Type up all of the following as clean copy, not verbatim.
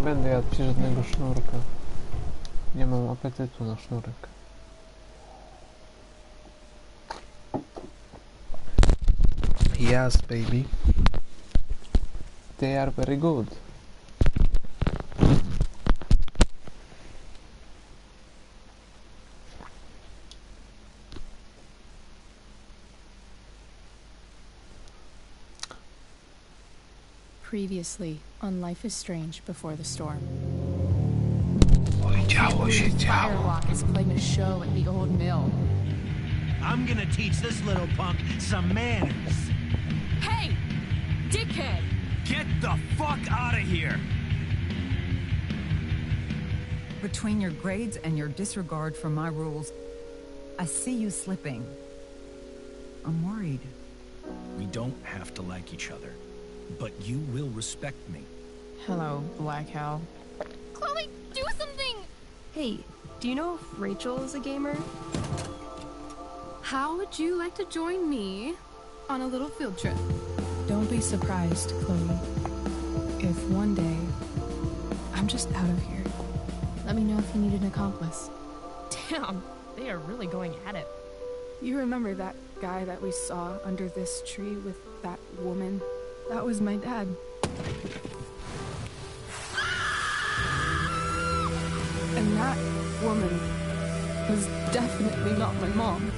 będę jadł ci żadnego sznurka. Nie mam apetytu na sznurek. Yes, baby. They are very good. Previously on Life is Strange Before the Storm. Oj, działo się, działo. Firewalk is playing a show at the old mill. I'm gonna teach this little punk some manners. Hey! Dickhead! Get the fuck out of here! Between your grades and your disregard for my rules, I see you slipping. I'm worried. We don't have to like each other, but you will respect me. Hello, Black Hal. Chloe, do something! Hey, do you know if Rachel is a gamer? How would you like to join me on a little field trip? Don't be surprised, Chloe, if one day I'm just out of here. Let me know if you need an accomplice. Damn, they are really going at it. You remember that guy that we saw under this tree with that woman? That was my dad. And that woman was definitely not my mom.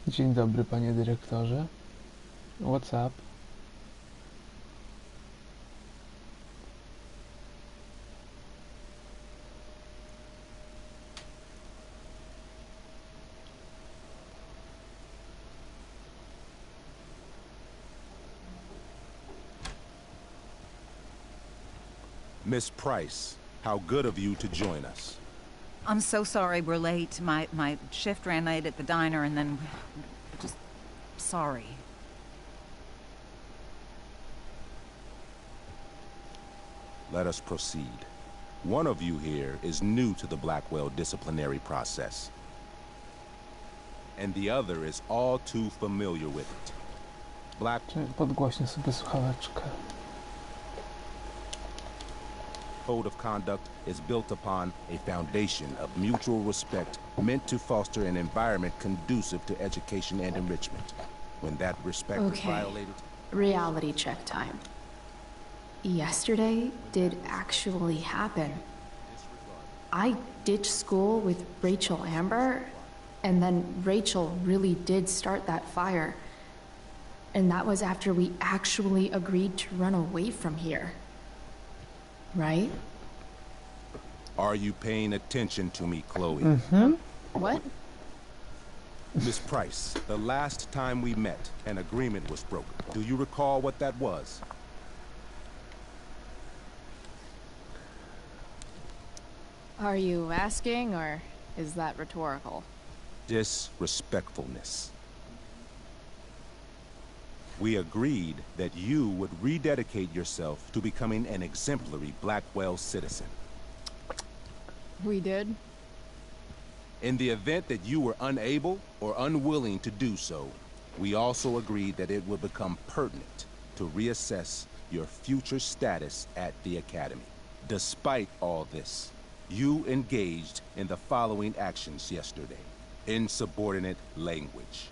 Dzień dobry, panie dyrektorze. What's up? Miss Price, how good of you to join us. I'm so sorry we're late. My shift ran late at the diner and then... just... sorry. Let us proceed. One of you here is new to the Blackwell disciplinary process, and the other is all too familiar with it. Podgłośnię sobie słuchaweczkę. Code of conduct is built upon a foundation of mutual respect meant to foster an environment conducive to education and enrichment. When that respect is violated... Reality check time. Yesterday did actually happen. I ditched school with Rachel Amber, and then Rachel really did start that fire. And that was after we actually agreed to run away from here. Right? Are you paying attention to me, Chloe? What? Miss Price, the last time we met, an agreement was broken. Do you recall what that was? Are you asking, or is that rhetorical? Disrespectfulness. We agreed that you would rededicate yourself to becoming an exemplary Blackwell citizen. We did? In the event that you were unable or unwilling to do so, we also agreed that it would become pertinent to reassess your future status at the Academy. Despite all this, you engaged in the following actions yesterday. Insubordinate language.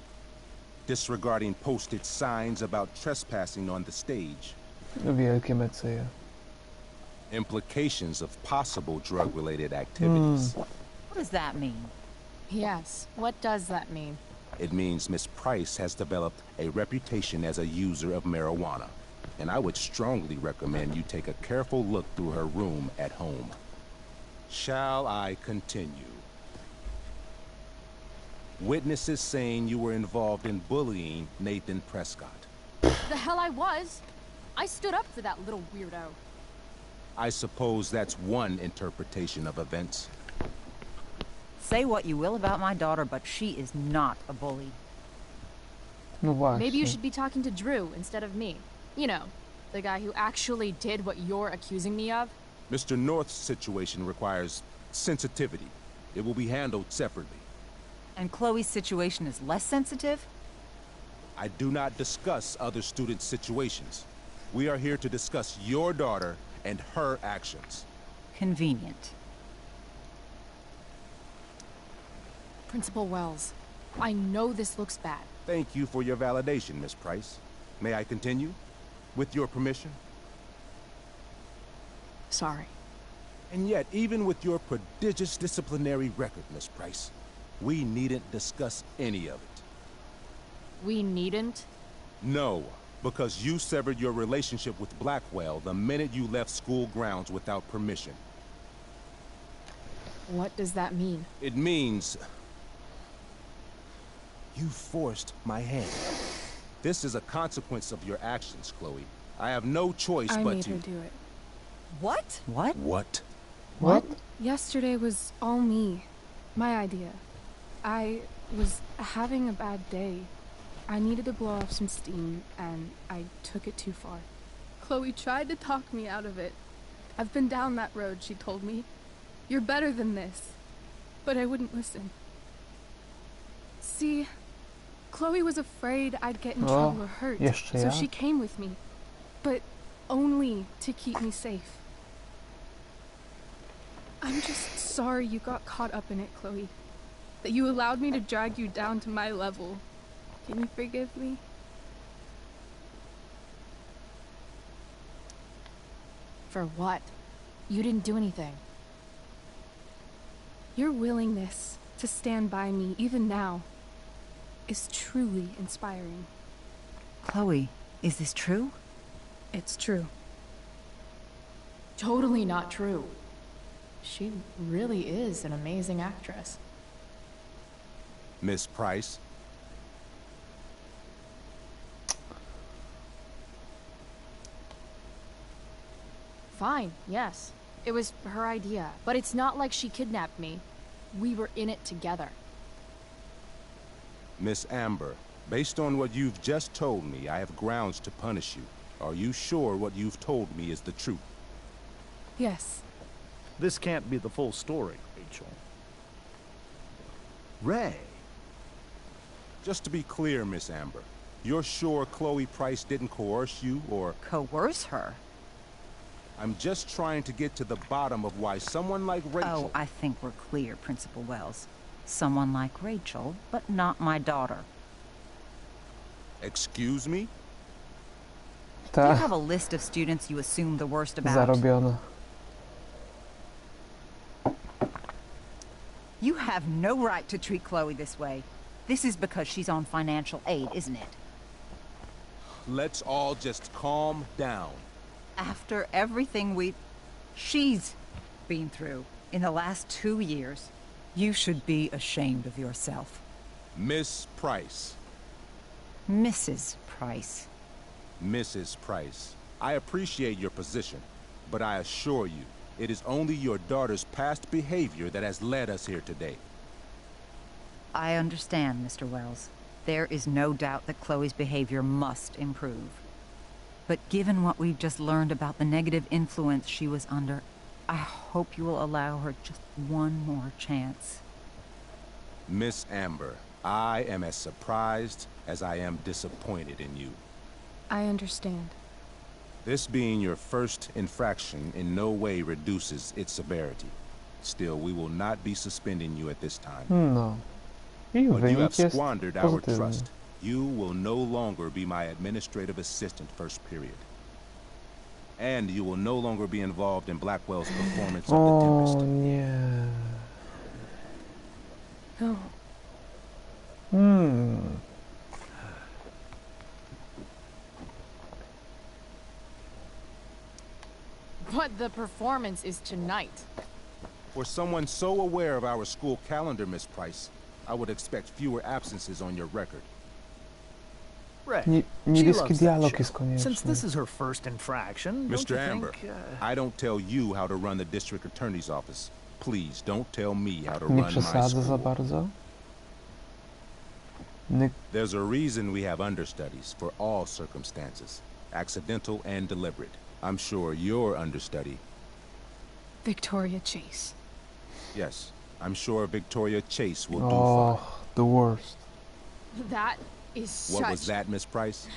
Disregarding posted signs about trespassing on the stage. Wielkie meceje. Implications of possible drug-related activities. What does that mean? Yes. What does that mean? It means Miss Price has developed a reputation as a user of marijuana, and I would strongly recommend you take a careful look through her room at home. Shall I continue? Witnesses saying you were involved in bullying Nathan Prescott. The hell I was! I stood up for that little weirdo. I suppose that's one interpretation of events. Say what you will about my daughter, but she is not a bully. No właśnie. Maybe you should be talking to Drew instead of me. You know, the guy who actually did what you're accusing me of. Mr. North's situation requires sensitivity. It will be handled separately. And Chloe's situation is less sensitive? I do not discuss other students' situations. We are here to discuss your daughter and her actions. Convenient. Principal Wells, I know this looks bad. Thank you for your validation, Miss Price. May I continue? With your permission? Sorry. And yet, even with your prodigious disciplinary record, Miss Price, we needn't discuss any of it. We needn't? No, because you severed your relationship with Blackwell the minute you left school grounds without permission. What does that mean? It means... you forced my hand. This is a consequence of your actions, Chloe. I have no choice I but made to... her do it. What? What? What? What? Yesterday was all me. My idea. I was having a bad day. I needed to blow off some steam, and I took it too far. Chloe tried to talk me out of it. I've been down that road, she told me. You're better than this. But I wouldn't listen. See, Chloe was afraid I'd get in trouble or hurt, jeszcze so jak? she came with me. But only to keep me safe. I'm just sorry you got caught up in it, Chloe. That you allowed me to drag you down to my level. Can you forgive me? For what? You didn't do anything. Your willingness to stand by me, even now, is truly inspiring. Chloe, is this true? It's true. Totally not true. She really is an amazing actress. Miss Price? Fine, yes. It was her idea, but it's not like she kidnapped me. We were in it together. Miss Amber, based on what you've just told me, I have grounds to punish you. Are you sure what you've told me is the truth? Yes. This can't be the full story, Rachel. Ray. Just to be clear, Miss Amber, you're sure Chloe Price didn't coerce you, or... Coerce her? I'm just trying to get to the bottom of why someone like Rachel... Oh, I think we're clear, Principal Wells. Someone like Rachel, but not my daughter. Excuse me? Do you Ta, have a list of students you assume the worst about? zarobiona. You have no right to treat Chloe this way. This is because she's on financial aid, isn't it? Let's all just calm down. After everything she's been through in the last 2 years, you should be ashamed of yourself. Miss Price. Mrs. Price. Mrs. Price, I appreciate your position, but I assure you, it is only your daughter's past behavior that has led us here today. I understand, Mr. Wells. There is no doubt that Chloe's behavior must improve. But given what we've just learned about the negative influence she was under, I hope you will allow her just one more chance. Miss Amber, I am as surprised as I am disappointed in you. I understand. This being your first infraction in no way reduces its severity. Still, we will not be suspending you at this time. No. I But you have wynik jest squandered our pozytywny. trust. You will no longer be my administrative assistant first period. And you will no longer be involved in Blackwell's performance of The O Tempest. nie. No. But the performance is tonight. For someone so aware of our school calendar, Miss Price, I would expect fewer absences on your record. Ray. Nie, She niebieski loves that dialog show. jest Since konieczny. this is her first infraction, don't Mr. you Amber, think, I don't tell you how to run the district attorney's office. Please don't tell me how to Nie run my przesadzę za school. bardzo. Nie, There's a reason we have understudies for all circumstances, accidental and deliberate. I'm sure your understudy, Victoria Chase. yes, I'm sure Victoria Chase will do och, fine. The worst. That is What was that, Miss Price?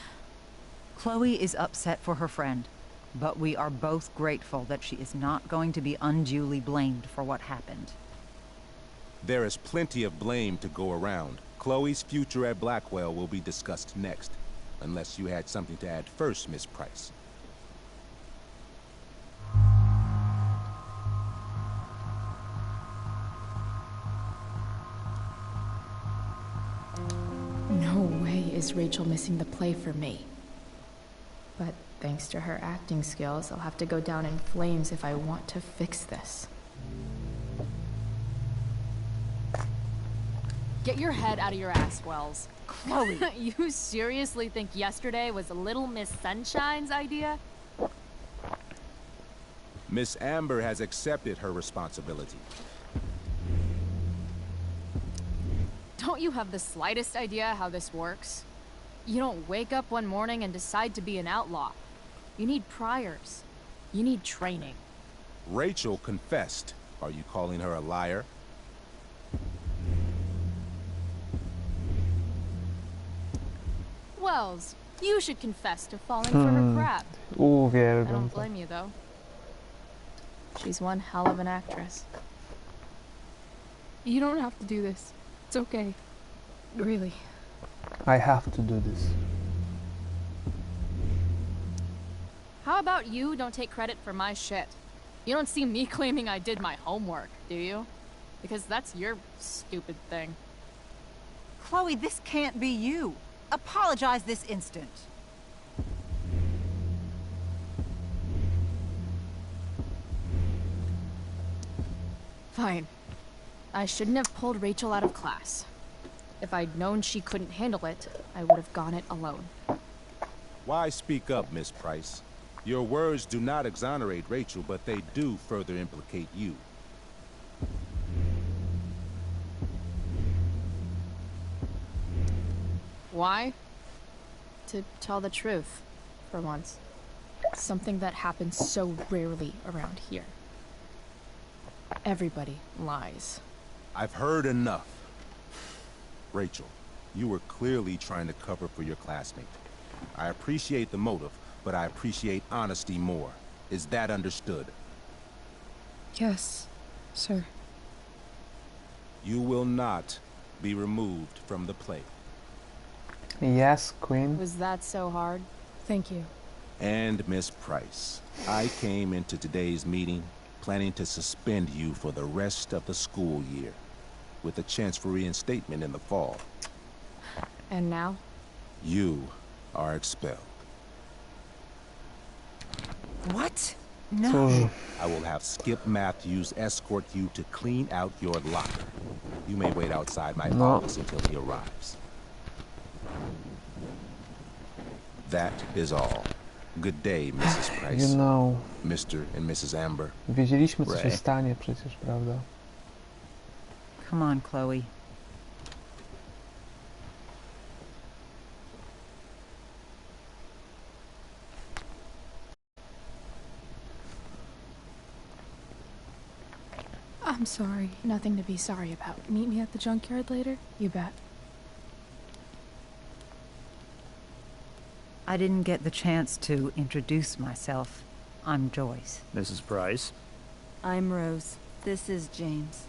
Chloe is upset for her friend, but we are both grateful that she is not going to be unduly blamed for what happened. There is plenty of blame to go around. Chloe's future at Blackwell will be discussed next. Unless you had something to add first, Miss Price. No way is Rachel missing the play for me. But thanks to her acting skills, I'll have to go down in flames if I want to fix this. Get your head out of your ass, Wells. Chloe! You seriously think yesterday was Little Miss Sunshine's idea? Miss Amber has accepted her responsibility. Don't you have the slightest idea how this works? You don't wake up one morning and decide to be an outlaw. You need priors. You need training. Rachel confessed. Are you calling her a liar? Wells, you should confess to falling for her crap. I Uwielbiam don't to. blame you, though. She's one hell of an actress. You don't have to do this. It's okay. Really. I have to do this. How about you don't take credit for my shit? You don't see me claiming I did my homework, do you? Because that's your stupid thing. Chloe, this can't be you. Apologize this instant. Fine. I shouldn't have pulled Rachel out of class. If I'd known she couldn't handle it, I would have gone it alone. Why speak up, Miss Price? Your words do not exonerate Rachel, but they do further implicate you. Why? To tell the truth, for once. Something that happens so rarely around here. Everybody lies. I've heard enough. Rachel, you were clearly trying to cover for your classmate. I appreciate the motive, but I appreciate honesty more. Is that understood? Yes, sir. You will not be removed from the play. Yes, Queen. Was that so hard? Thank you. And Miss Price, I came into today's meeting planning to suspend you for the rest of the school year, with a chance for reinstatement in the fall. And now? You are expelled. What? No. Cóż, I will have Skip Matthews escort you to clean out your locker. You may wait outside my No. office until he arrives. That is all. Good day, Mrs. Price. you know, Mr. and Mrs. Amber. wiedzieliśmy co się Ray. stanie przecież, prawda? Come on, Chloe. I'm sorry. Nothing to be sorry about. Meet me at the junkyard later? You bet. I didn't get the chance to introduce myself. I'm Joyce. Mrs. Price. I'm Rose. This is James.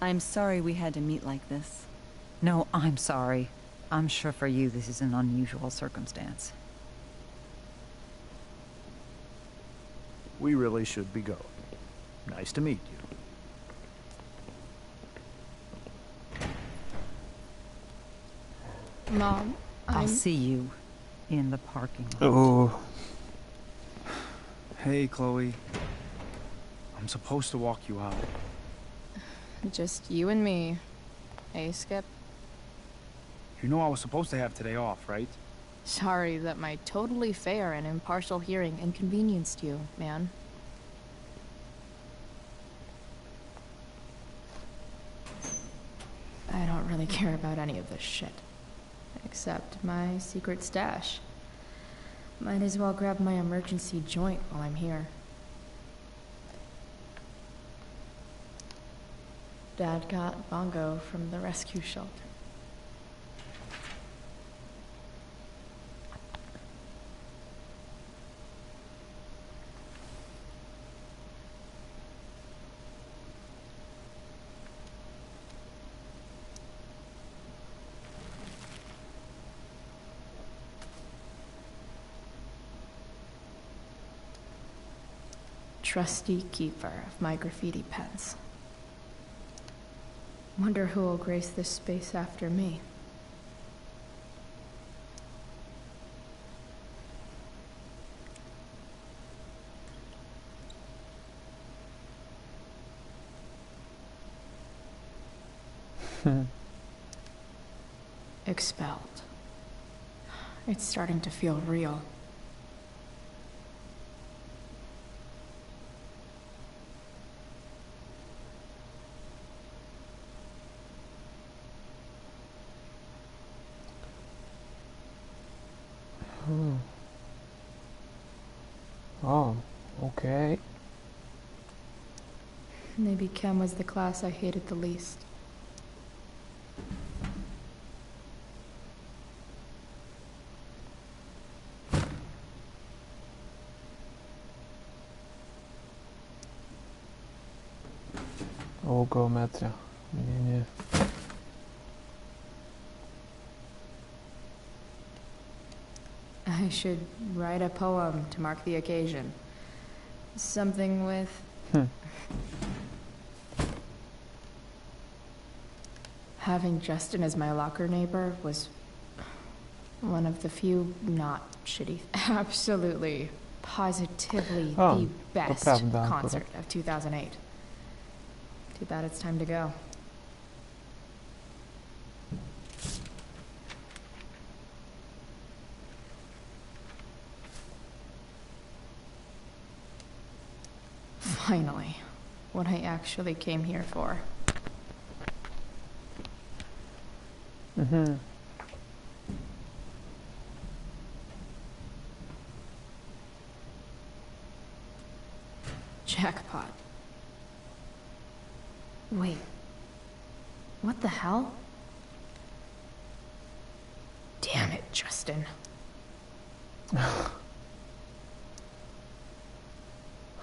I'm sorry we had to meet like this. No, I'm sorry. I'm sure for you this is an unusual circumstance. We really should be going. Nice to meet you. Mom, I'll I'm... see you in the parking lot. Oh, Hey, Chloe. I'm supposed to walk you out. Just you and me. Hey, Skip. You know I was supposed to have today off, right? Sorry that my totally fair and impartial hearing inconvenienced you, man. I don't really care about any of this shit. Except my secret stash. Might as well grab my emergency joint while I'm here. Dad got Bongo from the rescue shelter. trusty keeper of my graffiti pens. Wonder who will grace this space after me. Expelled. It's starting to feel real. Oh, okay. Maybe Chem was the class I hated the least. O, geometria. Nie. I should write a poem to mark the occasion. Something with... Having Justin as my locker neighbor was one of the few not shitty... Absolutely, positively the best concert of 2008. Too bad it's time to go. Finally, what I actually came here for. Jackpot. Wait. What the hell? Damn it, Justin.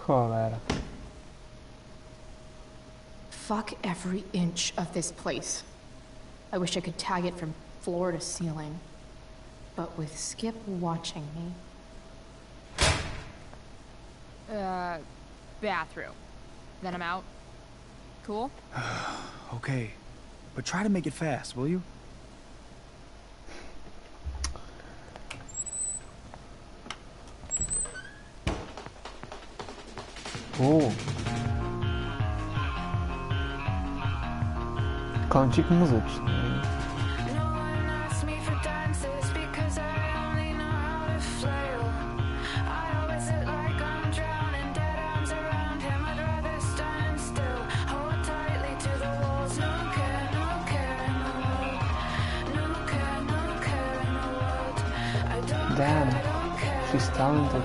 Cholera. Fuck every inch of this place. I wish I could tag it from floor to ceiling. But with Skip watching me... Bathroom. Then I'm out. Cool? Okay. But try to make it fast, will you? Kącik muzyczny. Damn, she's talented.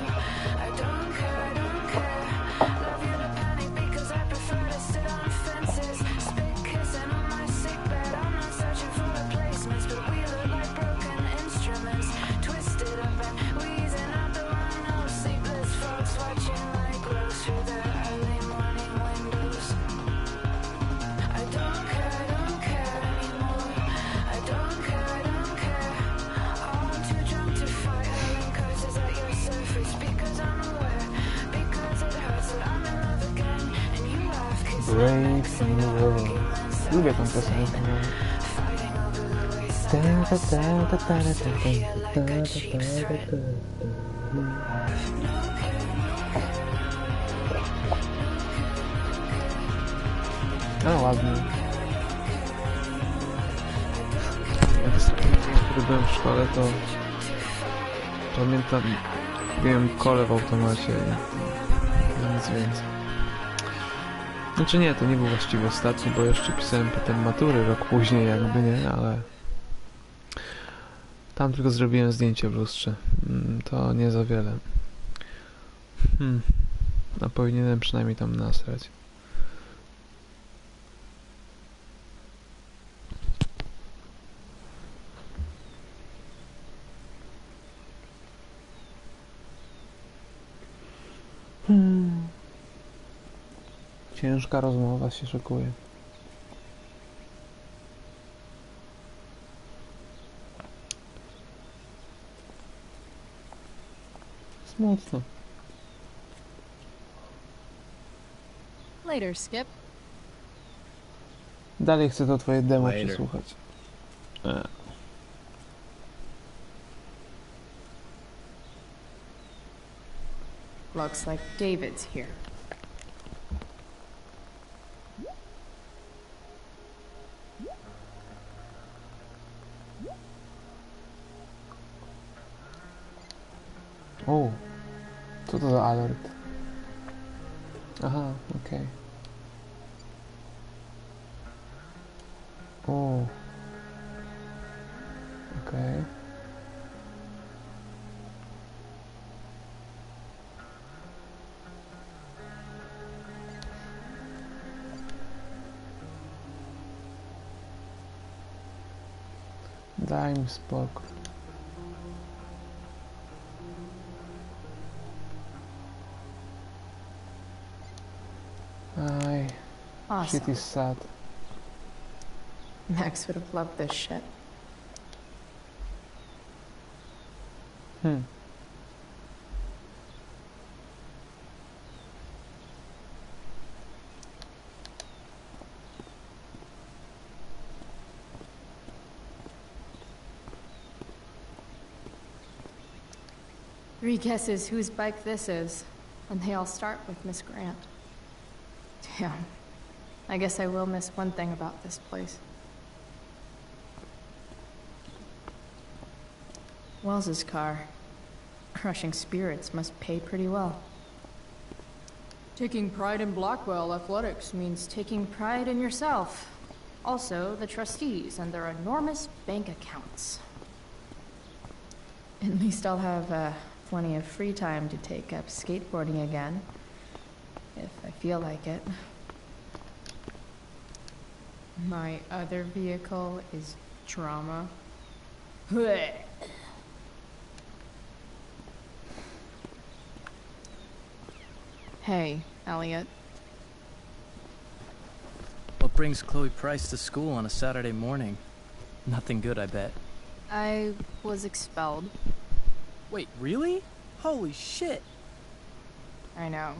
Brave New World. Lubię tą piosenkę. No ładnie. Jak ostatni dzień, kiedy byłem w szkole, to pamiętam, miałem kole w automacie i nic więcej. Znaczy nie, to nie był właściwie ostatni, bo jeszcze pisałem potem matury rok później jakby, nie, ale tam tylko zrobiłem zdjęcie w lustrze. To nie za wiele. A powinienem przynajmniej tam nasrać. Ciężka rozmowa się szykuje. Smutno. Later, Skip. Dalej chcę to twoje demo Later. przesłuchać. Looks like David's here. O, co to za alert? Aha, okej. O. Okej. Daj mi spokój. Aj, shit Awesome. is sad. Max would have loved this shit. Hmm. Three guesses whose bike this is, and they all start with Miss Grant. Damn. I guess I will miss one thing about this place. Wells's car. Crushing spirits must pay pretty well. Taking pride in Blackwell Athletics means taking pride in yourself. Also, the trustees and their enormous bank accounts. At least I'll have plenty of free time to take up skateboarding again. If I feel like it. My other vehicle is trauma. Blech. Hey, Elliot. What brings Chloe Price to school on a Saturday morning? Nothing good, I bet. I was expelled. Wait, really? Holy shit! I know.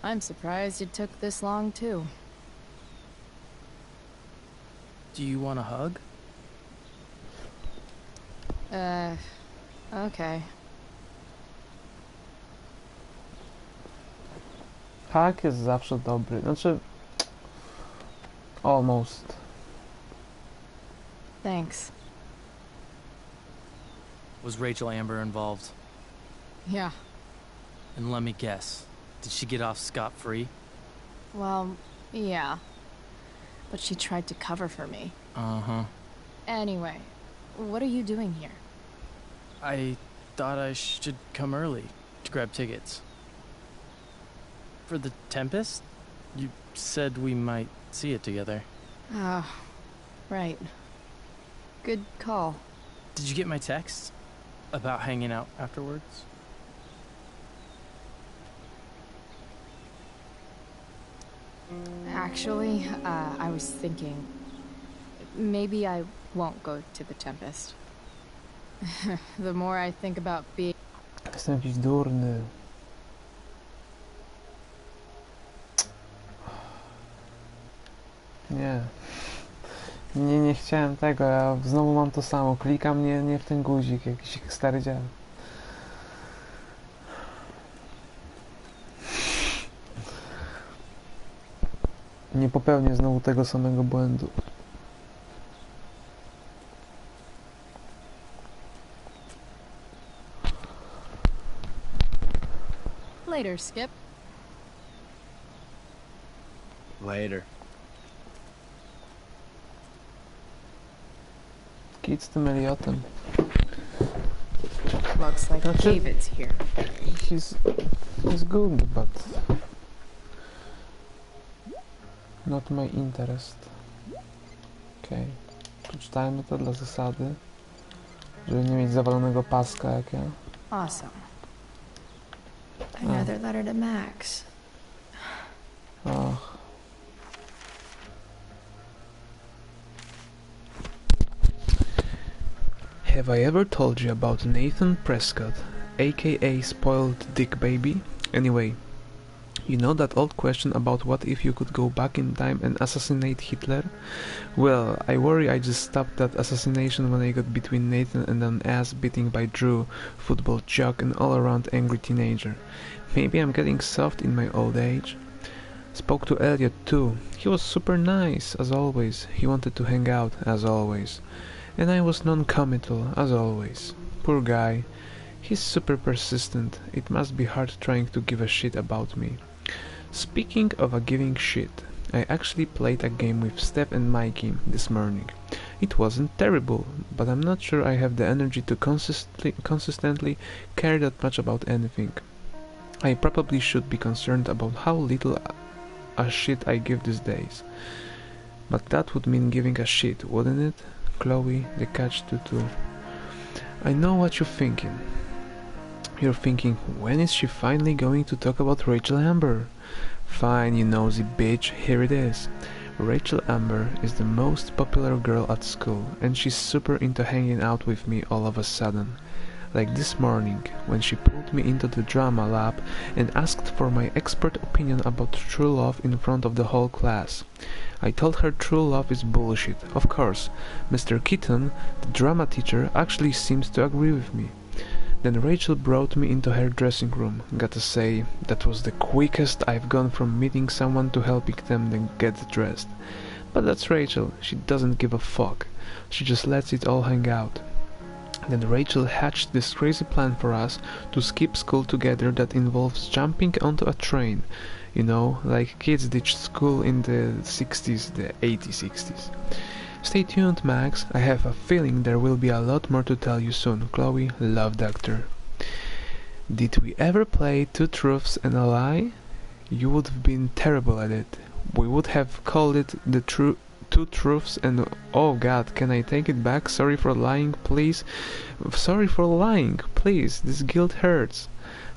I'm surprised it took this long, too. Do you want a hug? Okay. Hak jest zawsze dobry. Znaczy... Almost. Thanks. Was Rachel Amber involved? Yeah. And let me guess, did she get off scot-free? Well, yeah. But she tried to cover for me. Uh-huh. Anyway, what are you doing here? I thought I should come early to grab tickets. For the Tempest? You said we might see it together. Ah, right. Good call. Did you get my text? About hanging out afterwards? Actually, I was thinking... Maybe I won't go to the Tempest. The more I think about being... Jestem jakiś durny. Nie. Nie chciałem tego, ja znowu mam to samo. Klikam nie w ten guzik, jakiś stary dziad. Nie popełnię znowu tego samego błędu. Later, Skip. Later. Kit z tym Elliotem. Looks like That's it. David's here. He's good, but not my interest. Okej. Przeczytajmy to dla zasady, żeby nie mieć zawalonego paska jak ja. Awesome. Another letter to Max. Och. Have I ever told you about Nathan Prescott, aka Spoiled Dick Baby? Anyway, You know that old question about what if you could go back in time and assassinate Hitler? Well, I worry I just stopped that assassination when I got between Nathan and an ass-beating by Drew, football jock and all-around angry teenager. Maybe I'm getting soft in my old age. Spoke to Elliot too. He was super nice, as always. He wanted to hang out, as always. And I was non-committal, as always. Poor guy. He's super persistent. It must be hard trying to give a shit about me. Speaking of a giving shit, I actually played a game with Steph and Mikey this morning. It wasn't terrible, but I'm not sure I have the energy to consistently care that much about anything. I probably should be concerned about how little a shit I give these days. But that would mean giving a shit, wouldn't it? Chloe, the catch-22. I know what you're thinking. You're thinking, when is she finally going to talk about Rachel Amber? Fine, you nosy bitch, here it is. Rachel Amber is the most popular girl at school, and she's super into hanging out with me all of a sudden. Like this morning, when she pulled me into the drama lab and asked for my expert opinion about true love in front of the whole class. I told her true love is bullshit. Of course, Mr. Keaton, the drama teacher, actually seems to agree with me. Then Rachel brought me into her dressing room. Gotta say, that was the quickest I've gone from meeting someone to helping them then get dressed. But that's Rachel, she doesn't give a fuck. She just lets it all hang out. Then Rachel hatched this crazy plan for us to skip school together that involves jumping onto a train. You know, like kids ditched school in the 60s, the 80s. Stay tuned, Max. I have a feeling there will be a lot more to tell you soon. Chloe, Love Doctor. Did we ever play Two Truths and a Lie? You would have been terrible at it. We would have called it the Two Truths and... Oh god, can I take it back? Sorry for lying, please. Sorry for lying, please. This guilt hurts.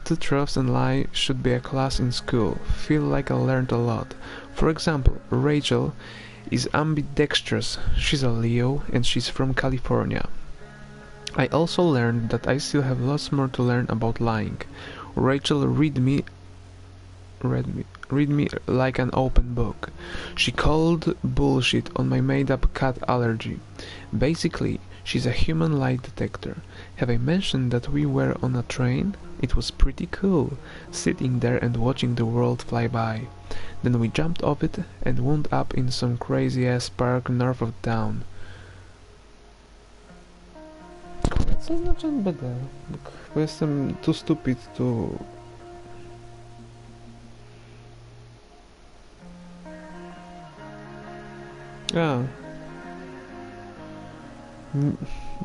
Two Truths and Lie should be a class in school. Feel like I learned a lot. For example, Rachel is ambidextrous. She's a Leo and she's from California. I also learned that I still have lots more to learn about lying. Rachel read me like an open book. She called bullshit on my made-up cat allergy. Basically, she's a human lie detector. Have I mentioned that we were on a train? It was pretty cool, sitting there and watching the world fly by. Then we jumped off it and wound up in some crazy-ass park north of town. Co oznacza NBD? Bo jestem too stupid to...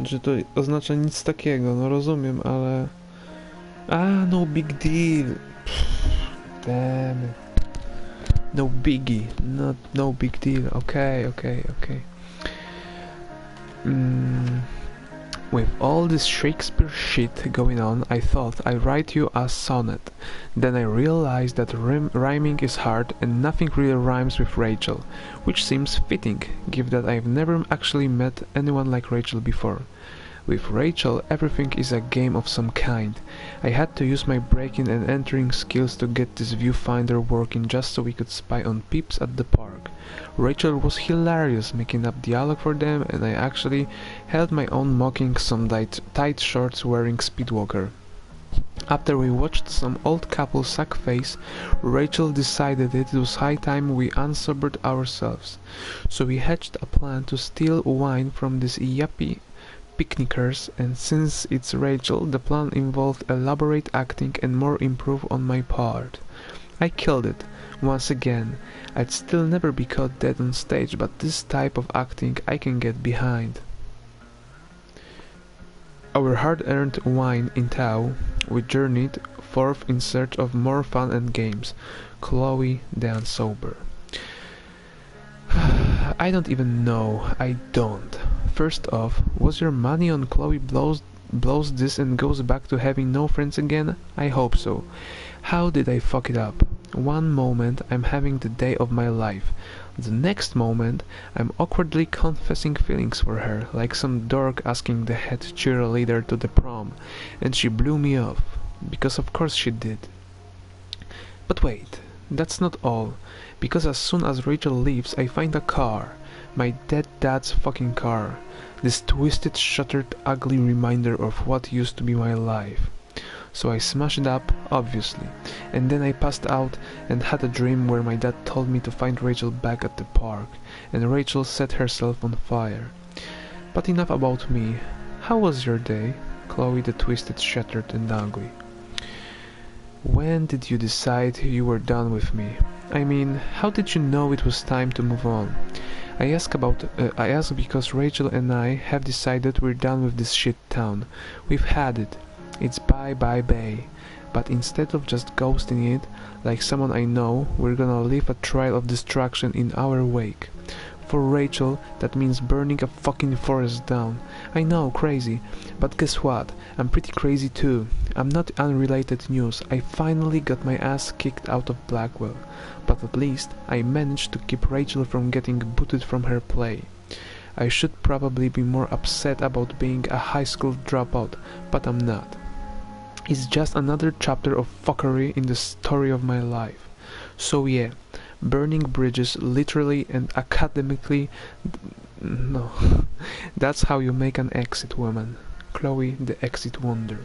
Że to oznacza nic takiego, no rozumiem, ale... no big deal. Damn it. No biggie, no big deal. Okay. With all this Shakespeare shit going on, I thought I'd write you a sonnet. Then I realized that rhyming is hard and nothing really rhymes with Rachel, which seems fitting, given that I've never actually met anyone like Rachel before. With Rachel, everything is a game of some kind. I had to use my breaking and entering skills to get this viewfinder working just so we could spy on peeps at the park. Rachel was hilarious making up dialogue for them, and I actually held my own mocking some tight shorts wearing Speedwalker. After we watched some old couple suck face, Rachel decided it was high time we unsobered ourselves. So we hatched a plan to steal wine from these yuppie picnickers, and since it's Rachel, the plan involved elaborate acting and more improv on my part. I killed it. Once again, I'd still never be caught dead on stage, but this type of acting I can get behind. Our hard-earned wine in tow, we journeyed forth in search of more fun and games. Chloe, the unsober. I don't even know. I don't. First off, was your money on Chloe blows this and goes back to having no friends again? I hope so. How did I fuck it up? One moment I'm having the day of my life. The next moment I'm awkwardly confessing feelings for her, like some dork asking the head cheerleader to the prom, and she blew me off. Because of course she did. But wait, That's not all, because as soon as Rachel leaves, I find a car. My dead dad's fucking car. This twisted, shuttered, ugly reminder of what used to be my life. So I smashed it up, obviously, and then I passed out and had a dream where my dad told me to find Rachel back at the park, and Rachel set herself on fire. But enough about me. How was your day, Chloe the twisted, shattered and ugly? When did you decide you were done with me? I mean, how did you know it was time to move on? I ask because Rachel and I have decided we're done with this shit town. We've had it. It's bye bye Bay. But instead of just ghosting it, like someone I know, we're gonna leave a trail of destruction in our wake. For Rachel, that means burning a fucking forest down. I know, crazy. But guess what? I'm pretty crazy too. I'm not unrelated news. I finally got my ass kicked out of Blackwell. But at least I managed to keep Rachel from getting booted from her play. I should probably be more upset about being a high school dropout, but I'm not. It's just another chapter of fuckery in the story of my life. So yeah, burning bridges literally and academically... No. That's how you make an exit, woman. Chloe the Exit Wonder.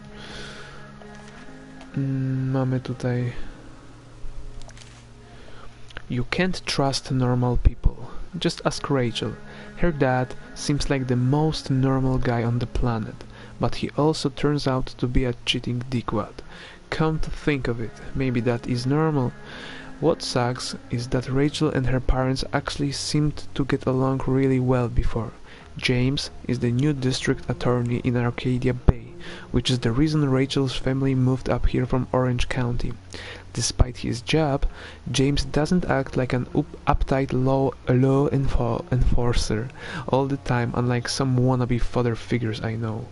Mamy tutaj... You can't trust normal people. Just ask Rachel. Her dad seems like the most normal guy on the planet, but he also turns out to be a cheating dickwad. Come to think of it, maybe that is normal. What sucks is that Rachel and her parents actually seemed to get along really well before. James is the new district attorney in Arcadia Bay, which is the reason Rachel's family moved up here from Orange County. Despite his job, James doesn't act like an uptight law enforcer all the time, unlike some wannabe father figures I know.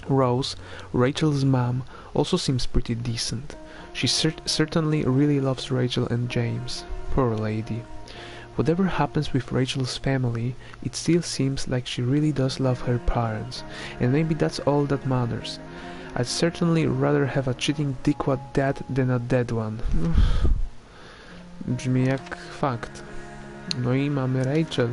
Rose, Rachel's mom, also seems pretty decent. She certainly really loves Rachel and James. Poor lady. Whatever happens with Rachel's family, it still seems like she really does love her parents, and maybe that's all that matters. I'd certainly rather have a cheating dickwad dad than a dead one. Brzmi jak fakt. No I mamy Rachel.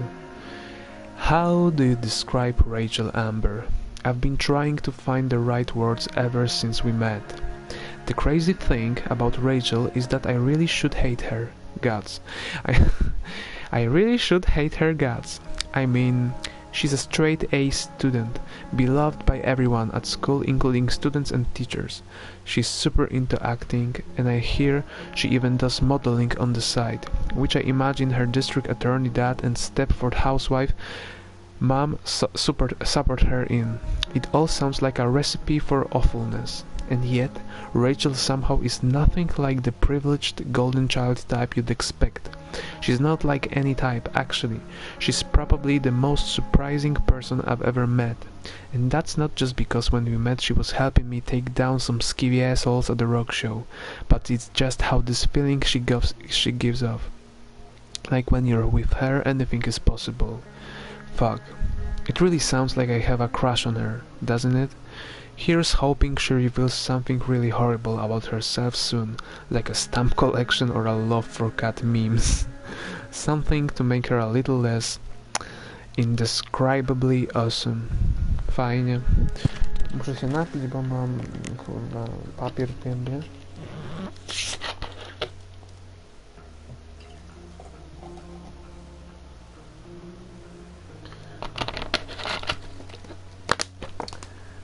How do you describe Rachel, Amber? I've been trying to find the right words ever since we met. The crazy thing about Rachel is that I really should hate her guts. I really should hate her guts. I mean, she's a straight A student, beloved by everyone at school including students and teachers. She's super into acting, and I hear she even does modeling on the side, which I imagine her district attorney dad and Stepford housewife mom support her in. It all sounds like a recipe for awfulness. And yet, Rachel somehow is nothing like the privileged golden child type you'd expect. She's not like any type, actually. She's probably the most surprising person I've ever met. And that's not just because when we met she was helping me take down some skeevy assholes at the rock show, but it's just how this feeling she gives off. Like when you're with her, anything is possible. Fuck. It really sounds like I have a crush on her, doesn't it? Here's hoping she reveals something really horrible about herself soon, like a stamp collection or a love for cat memes. Something to make her a little less indescribably awesome. Fajnie. Muszę się napić, bo mam kurwa papier w gębie.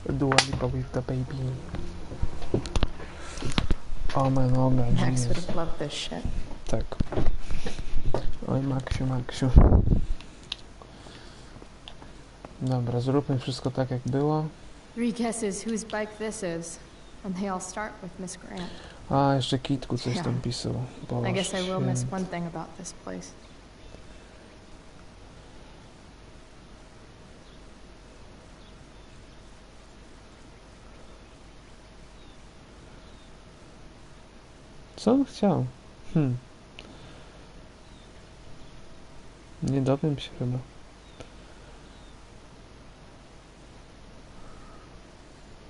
Dua Lipa with the baby. Oh my noga, Max would have loved this shit. Tak. Oj, Maksiu. Dobra, zróbmy wszystko tak jak było. 3 guesses whose bike this is, and they all start with Miss Grant. A, jeszcze Kitku coś Yeah. tam pisał. Boże I guess I will miss święty. one thing about this place. Co on chciał? Nie dowiem się chyba.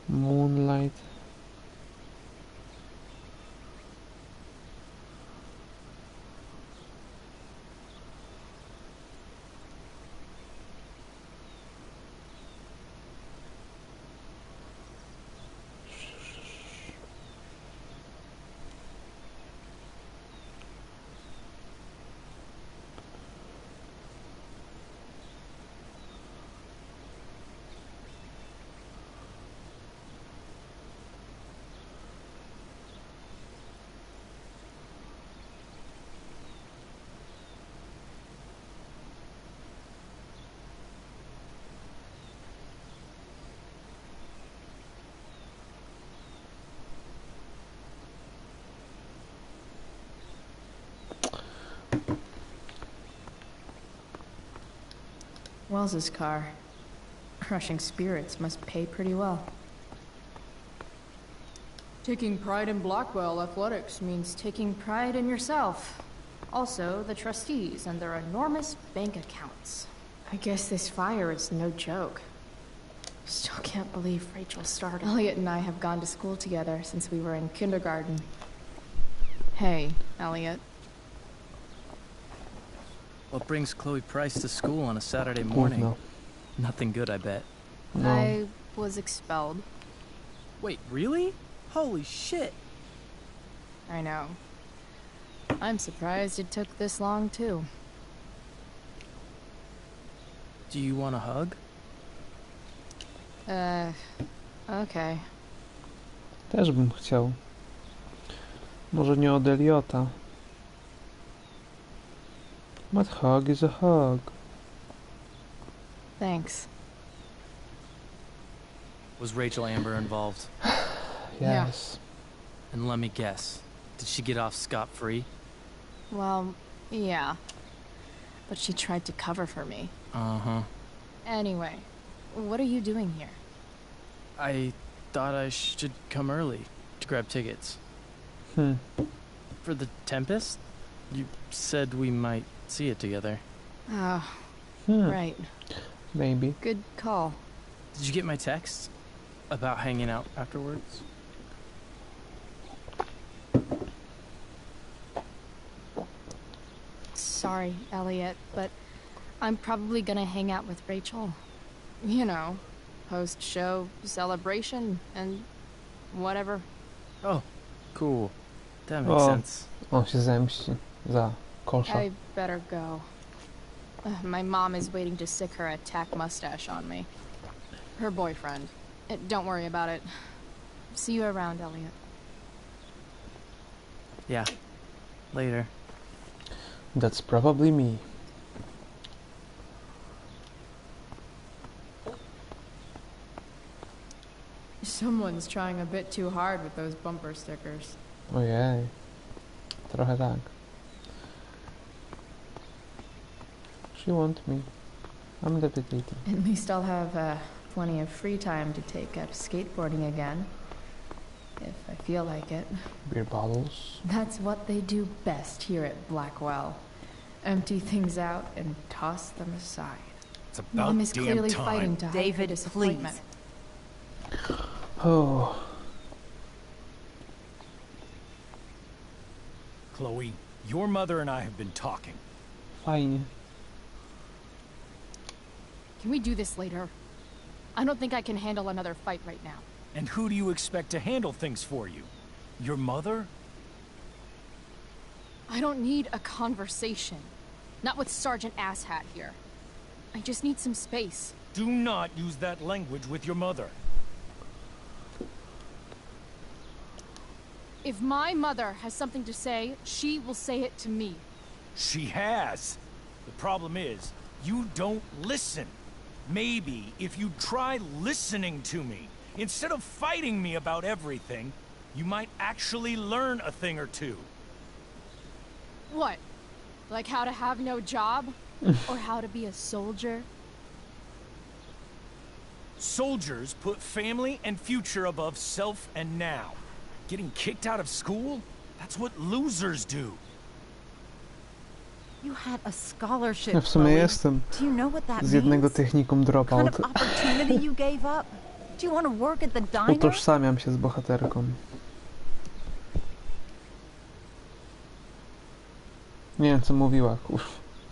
Moonlight. Wells's car. Crushing spirits must pay pretty well. Taking pride in Blackwell athletics means taking pride in yourself. Also, the trustees and their enormous bank accounts. I guess this fire is no joke. Still can't believe Rachel started. Elliot and I have gone to school together since we were in kindergarten. Hey, Elliot. What brings Chloe Price to school on a Saturday morning? No. Nothing good, I bet. No. I was expelled. Wait, really? Holy shit! I know. I'm surprised it took this long, too. Do you want a hug? Okay. Też bym chciał. Może nie od Eliota. But hug is a hug. Thanks. Was Rachel Amber involved? Yes. And let me guess. Did she get off scot-free? Well, yeah. But she tried to cover for me. Uh-huh. Anyway, what are you doing here? I thought I should come early to grab tickets. For the Tempest? You said we might see it together. Oh, right. Maybe. Good call. Did you get my text about hanging out afterwards? Sorry, Elliot, but I'm probably gonna hang out with Rachel. You know, post-show celebration and whatever. Oh, cool. That makes sense. On się zemści za kosza. I better go. My mom is waiting to sick her attack mustache on me. Her boyfriend. Don't worry about it. See you around, Elliot. Yeah. Later. That's probably me. Someone's trying a bit too hard with those bumper stickers. Ojej. Trochę tak. She won't me. I'm levitating. At least I'll have plenty of free time to take up skateboarding again. If I feel like it. Beer bottles. That's what they do best here at Blackwell. Empty things out and toss them aside. It's about Mom is damn clearly time. fighting to hide her David, disappointment. please. Oh. Chloe, your mother and I have been talking. Fajnie. Can we do this later? I don't think I can handle another fight right now. And who do you expect to handle things for you? Your mother? I don't need a conversation. Not with Sergeant Asshat here. I just need some space. Do not use that language with your mother. If my mother has something to say, she will say it to me. She has. The problem is, you don't listen. Maybe if you try listening to me, instead of fighting me about everything, you might actually learn a thing or two. What? Like how to have no job? Or how to be a soldier? Soldiers put family and future above self and now. Getting kicked out of school? That's what losers do. You had a scholarship, Ja w sumie Chloe. jestem Do you know what that z jednego means? technikum What kind dropout. of opportunity you gave up? Do you want to work at the diner? Utożsamiam się z bohaterką. Nie wiem co mówiła,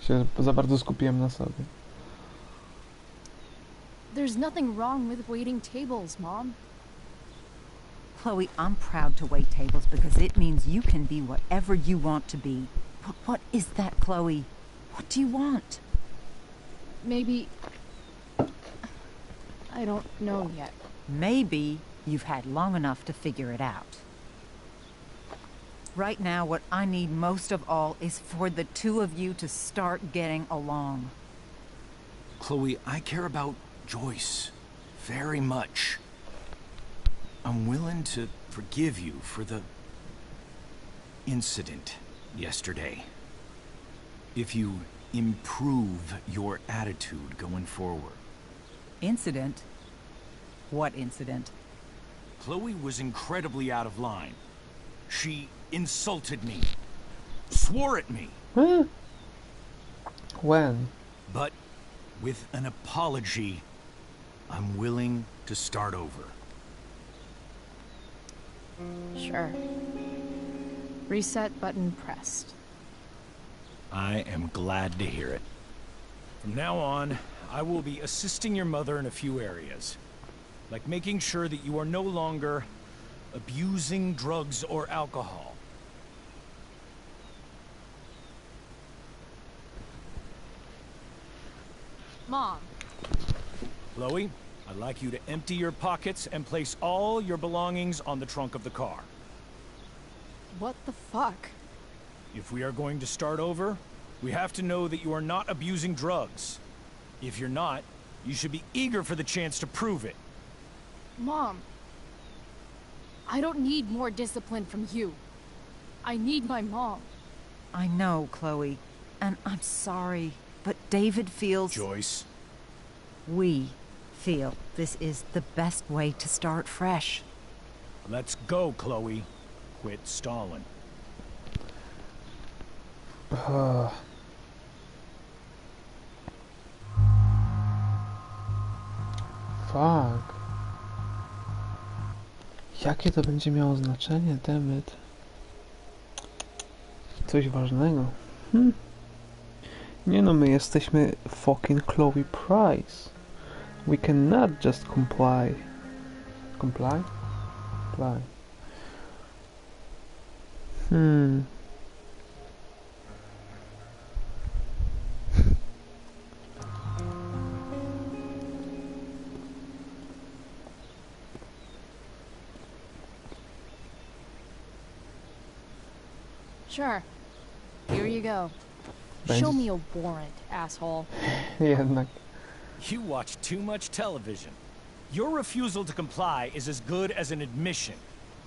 się za bardzo skupiłem na sobie. There's nothing wrong with waiting tables, Mom. Chloe, I'm proud to wait tables because it means you can be whatever you want to be. But what is that, Chloe? What do you want? Maybe... I don't know yet. Maybe you've had long enough to figure it out. Right now, what I need most of all is for the two of you to start getting along. Chloe, I care about Joyce very much. I'm willing to forgive you for the incident yesterday. If you improve your attitude going forward. Incident? What incident? Chloe was incredibly out of line. She insulted me, swore at me. Huh? When? But with an apology, I'm willing to start over. Sure. Reset button pressed. I am glad to hear it. From now on, I will be assisting your mother in a few areas. Like making sure that you are no longer abusing drugs or alcohol. Mom. Chloe, I'd like you to empty your pockets and place all your belongings on the trunk of the car. What the fuck? If we are going to start over, we have to know that you are not abusing drugs. If you're not, you should be eager for the chance to prove it. Mom. I don't need more discipline from you. I need my mom. I know, Chloe, and I'm sorry, but David feels... Joyce. We feel this is the best way to start fresh. Let's go, Chloe. Quit stalling. Fuck. Jakie to będzie miało znaczenie, dammit? Coś ważnego. Nie no, my jesteśmy fucking Chloe Price. We cannot just comply. Comply? Comply. Sure. Here you go. Show me a warrant, asshole. Jednak. You watch too much television. Your refusal to comply is as good as an admission.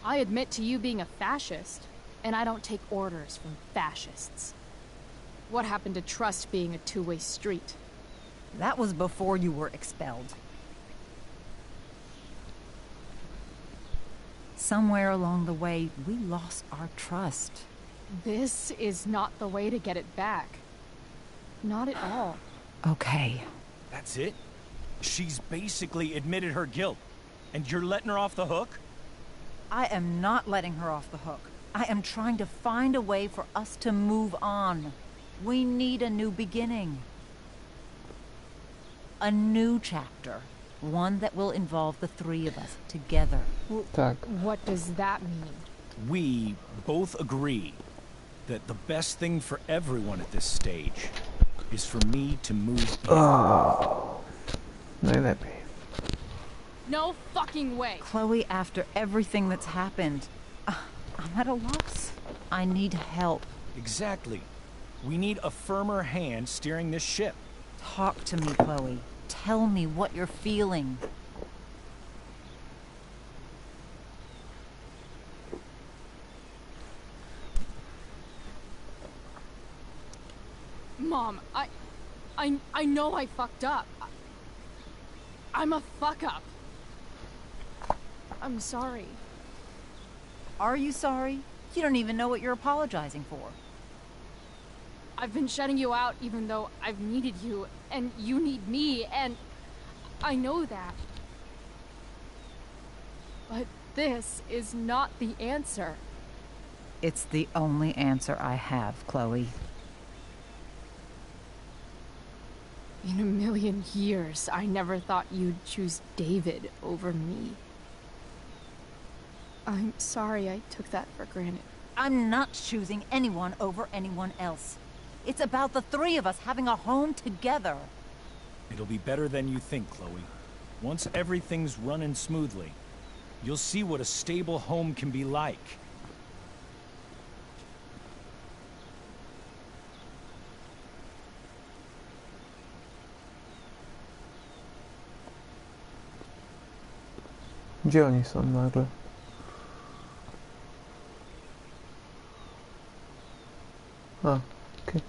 I admit to you being a fascist, and I don't take orders from fascists. What happened to trust being a two-way street? That was before you were expelled. Somewhere along the way, we lost our trust. This is not the way to get it back. Not at all. Okay. That's it? She's basically admitted her guilt, and you're letting her off the hook? I am not letting her off the hook. I am trying to find a way for us to move on. We need a new beginning. A new chapter. One that will involve the three of us together. Tak. What does that mean? We both agree that the best thing for everyone at this stage is for me to move on. Najlepiej. No fucking way. Chloe, after everything that's happened, I'm at a loss. I need help. Exactly. We need a firmer hand steering this ship. Talk to me, Chloe. Tell me what you're feeling. Mom, I know I fucked up. I'm a fuck up. I'm sorry. Are you sorry? You don't even know what you're apologizing for. I've been shutting you out even though I've needed you, and you need me, and I know that. But this is not the answer. It's the only answer I have, Chloe. In a million years, I never thought you'd choose David over me. I'm sorry I took that for granted. I'm not choosing anyone over anyone else. It's about the three of us having a home together. It'll be better than you think, Chloe. Once everything's running smoothly, you'll see what a stable home can be like. Gdzie oni są nagle? A, okej.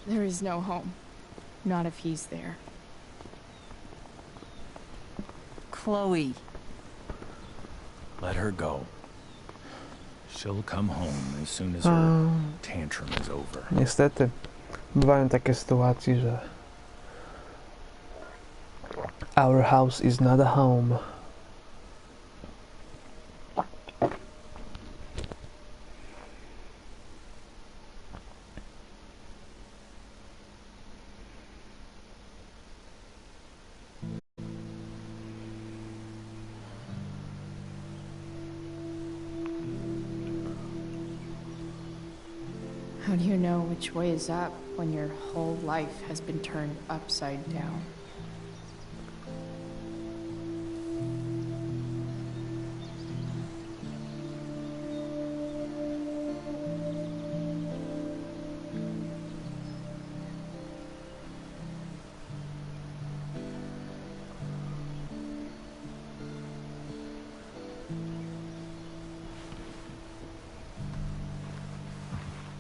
There is no home. Not if he's there. Chloe. Let her go. She'll come home as soon as her tantrum is over. Niestety, bywają takie sytuacje, że our house is not a home. How do you know which way is up when your whole life has been turned upside down?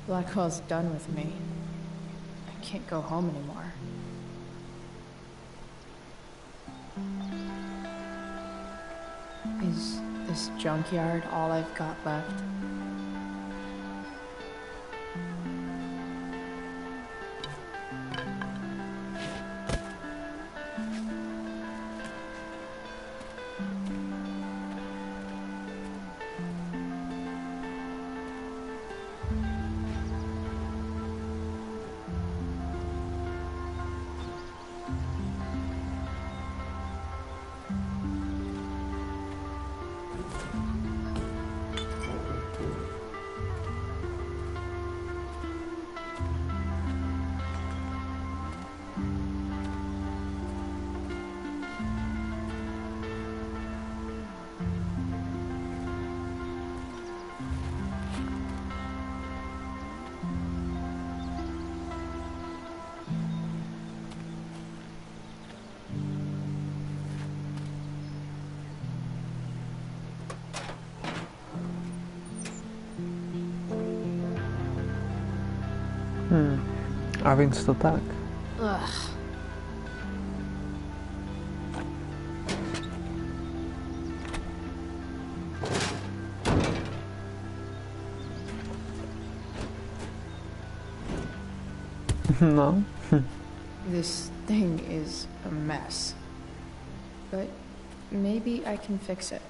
Blackwell's done with me. I can't go home anymore. Is this junkyard all I've got left? A więc to tak. Ugh. No. This thing is a mess. But maybe I can fix it.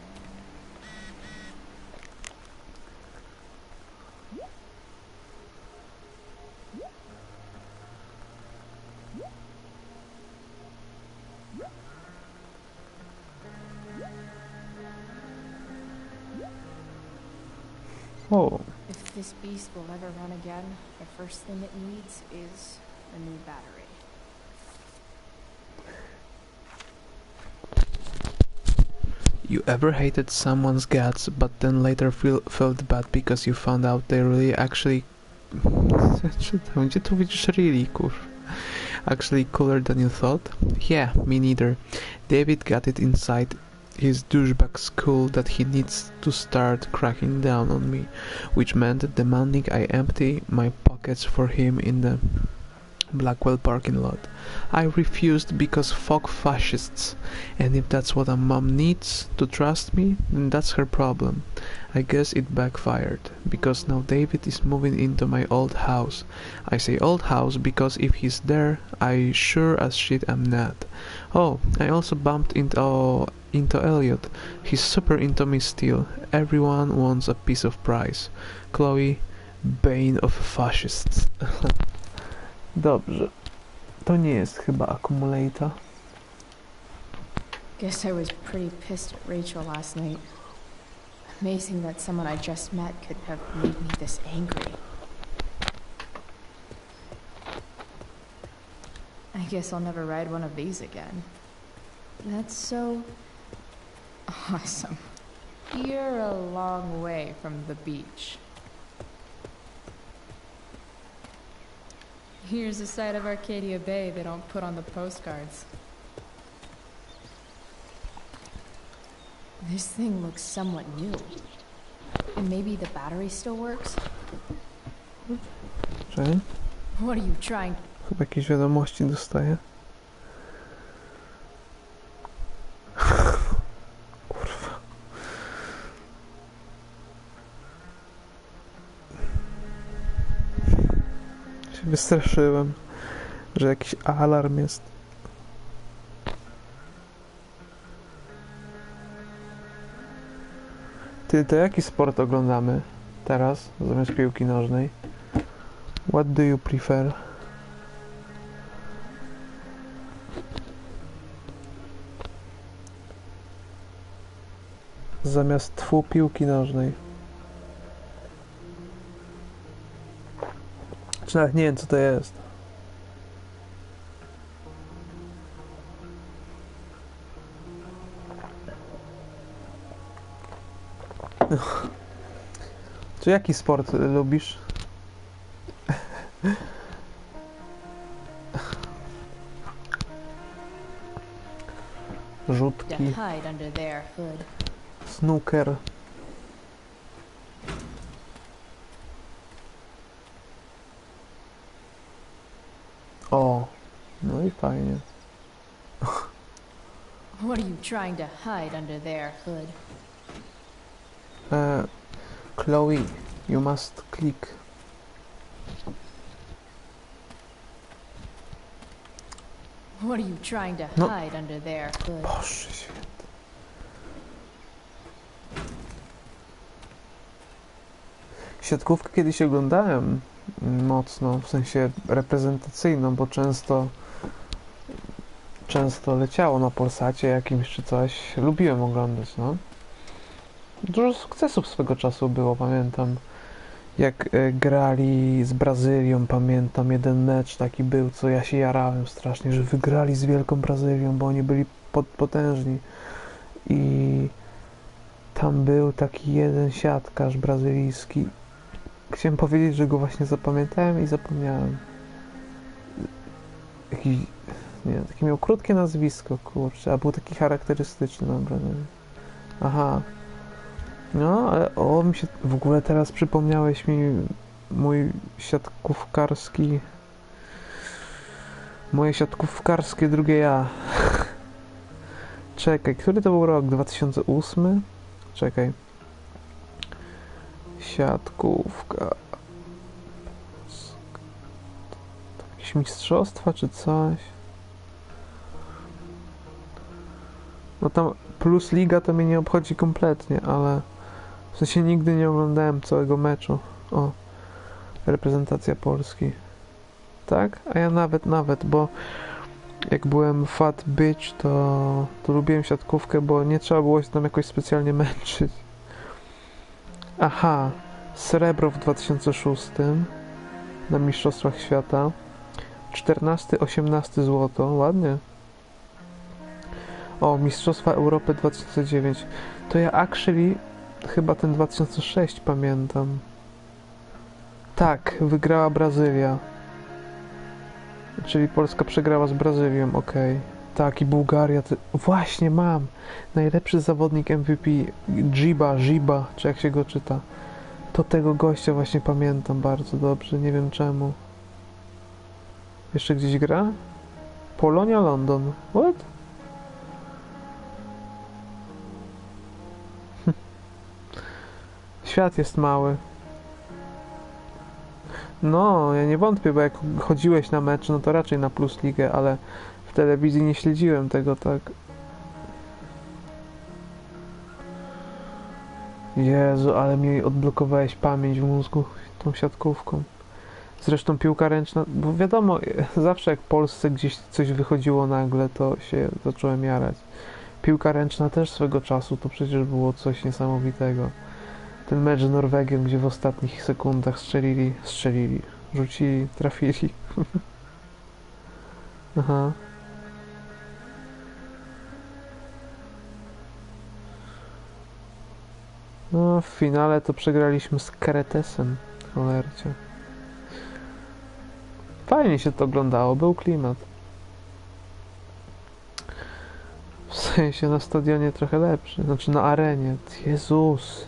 Oh. If this beast will ever run again, the first thing it needs is a new battery. You ever hated someone's guts, but then later felt bad because you found out they really actually... Gdzie tu widzisz really, kur? Actually cooler than you thought? Yeah, me neither. David got it inside his douchebag skull that he needs to start cracking down on me, which meant demanding I empty my pockets for him in the Blackwell parking lot. I refused because fuck fascists, and if that's what a mom needs to trust me, then that's her problem. I guess it backfired, because now David is moving into my old house. I say old house because if he's there, I sure as shit am not. Oh, I also bumped into Elliot. He's super into me still. Everyone wants a piece of prize. Chloe, bane of fascists. Dobrze. To nie jest chyba accumulator. Guess I was pretty pissed at Rachel last night. Amazing that someone I just met could have made me this angry. I guess I'll never ride one of these again. That's so awesome. You're a long way from the beach. Here's a side of Arcadia Bay they don't put on the postcards. This thing looks somewhat new. And maybe the battery still works? Czekaj. What are you trying? Chyba jakieś wiadomości dostaję. Kurwa. Się wystraszyłem, że jakiś alarm jest. Ty, to jaki sport oglądamy teraz zamiast piłki nożnej? What do you prefer? Zamiast piłki nożnej. Czy nawet nie wiem, co to jest. Czy jaki sport lubisz? Rzutki. Snooker. O, no i fajnie. What are you trying to hide under there, Hood? Chloe, you must click. What are you trying to hide under there, Hood? Boże święty. Siatkówkę kiedyś oglądałem mocno, w sensie reprezentacyjną, bo często leciało na Polsacie jakimś czy coś. Lubiłem oglądać, no. Dużo sukcesów swego czasu było, pamiętam. Jak grali z Brazylią, pamiętam, jeden mecz taki był, co ja się jarałem strasznie, że wygrali z Wielką Brazylią, bo oni byli potężni. I tam był taki jeden siatkarz brazylijski. Chciałem powiedzieć, że go właśnie zapamiętałem i zapomniałem. Jakiś, nie, takie miał krótkie nazwisko, kurczę, a był taki charakterystyczny, dobra, nie wiem. Aha. No, ale mi się w ogóle teraz przypomniałeś mi moje siatkówkarskie drugie ja. Czekaj, który to był rok? 2008? Czekaj. Siatkówka. Jakieś mistrzostwa czy coś? No tam plus liga to mnie nie obchodzi kompletnie, ale w sensie nigdy nie oglądałem całego meczu. O, reprezentacja Polski. Tak? A ja nawet, bo jak byłem fat bitch, to lubiłem siatkówkę, bo nie trzeba było się tam jakoś specjalnie męczyć. Aha, srebro w 2006 na Mistrzostwach Świata. 14-18 złoto, ładnie. O, Mistrzostwa Europy 2009. To ja actually chyba ten 2006 pamiętam. Tak, wygrała Brazylia. Czyli Polska przegrała z Brazylią, okej. Tak, i Bułgaria. Właśnie mam! Najlepszy zawodnik MVP. Giba, czy jak się go czyta. To tego gościa właśnie pamiętam bardzo dobrze, nie wiem czemu. Jeszcze gdzieś gra? Polonia London. What? Świat jest mały. No, ja nie wątpię, bo jak chodziłeś na mecz, no to raczej na Plus Ligę, ale w telewizji nie śledziłem tego tak. Jezu, ale mi odblokowałeś pamięć w mózgu tą siatkówką. Zresztą piłka ręczna, bo wiadomo, zawsze jak w Polsce gdzieś coś wychodziło nagle, to się zacząłem jarać. Piłka ręczna też swego czasu, to przecież było coś niesamowitego. Ten mecz z Norwegią, gdzie w ostatnich sekundach rzucili, trafili. Aha. No, w finale to przegraliśmy z Keretesem, cholercie. Fajnie się to oglądało, był klimat. W sensie na stadionie trochę lepszy, znaczy na arenie. Jezus.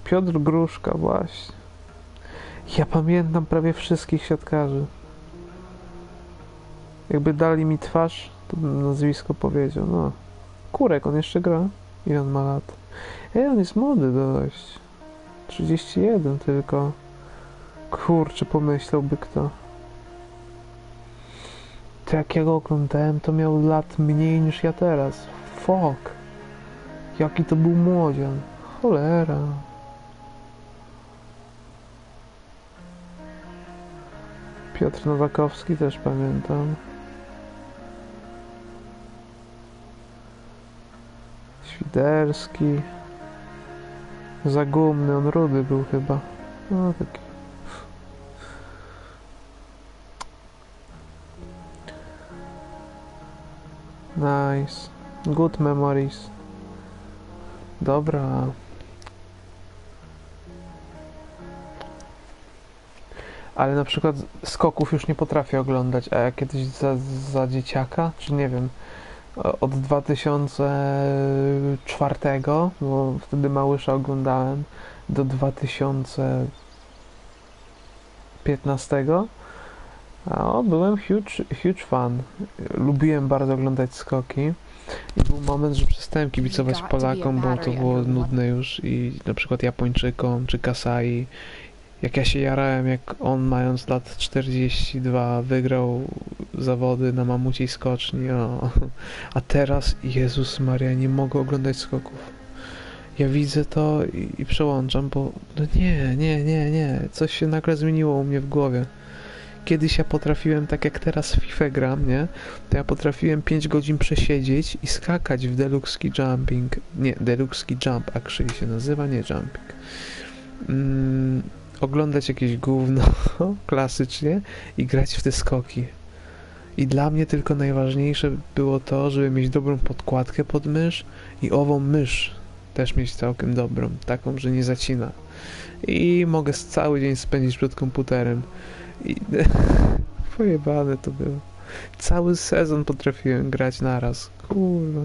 Piotr Gruszka, właśnie. Ja pamiętam prawie wszystkich siatkarzy. Jakby dali mi twarz, to bym nazwisko powiedział. No, Kurek, on jeszcze gra. I on ma lat. On jest młody dość. 31 tylko. Kurczę, pomyślałby kto. To jak ja go oglądałem, to miał lat mniej niż ja teraz. Fuck. Jaki to był młodzian. Cholera. Piotr Nowakowski też pamiętam. Świderski. Zagumny, on rudy był chyba. No taki. Nice. Good memories. Dobra. Ale na przykład skoków już nie potrafię oglądać, a ja kiedyś za dzieciaka, czy nie wiem, od 2004, bo wtedy Małysza oglądałem, do 2015, byłem huge fan. Lubiłem bardzo oglądać skoki i był moment, że przestałem kibicować Polakom, bo to było nudne już i na przykład Japończykom czy Kasai. Jak ja się jarałem, jak on mając lat 42 wygrał zawody na mamuciej skoczni, a teraz, Jezus Maria, nie mogę oglądać skoków. Ja widzę to i przełączam, bo no nie, coś się nagle zmieniło u mnie w głowie. Kiedyś ja potrafiłem, tak jak teraz w FIFA gram, nie? To ja potrafiłem 5 godzin przesiedzieć i skakać w Deluxe Jumping. Nie, Deluxe Jump actually się nazywa, nie Jumping. Oglądać jakieś gówno klasycznie i grać w te skoki. I dla mnie tylko najważniejsze było to, żeby mieć dobrą podkładkę pod mysz i ową mysz też mieć całkiem dobrą, taką, że nie zacina. I mogę cały dzień spędzić przed komputerem. I pojebane to było. Cały sezon potrafiłem grać naraz. Kurwa.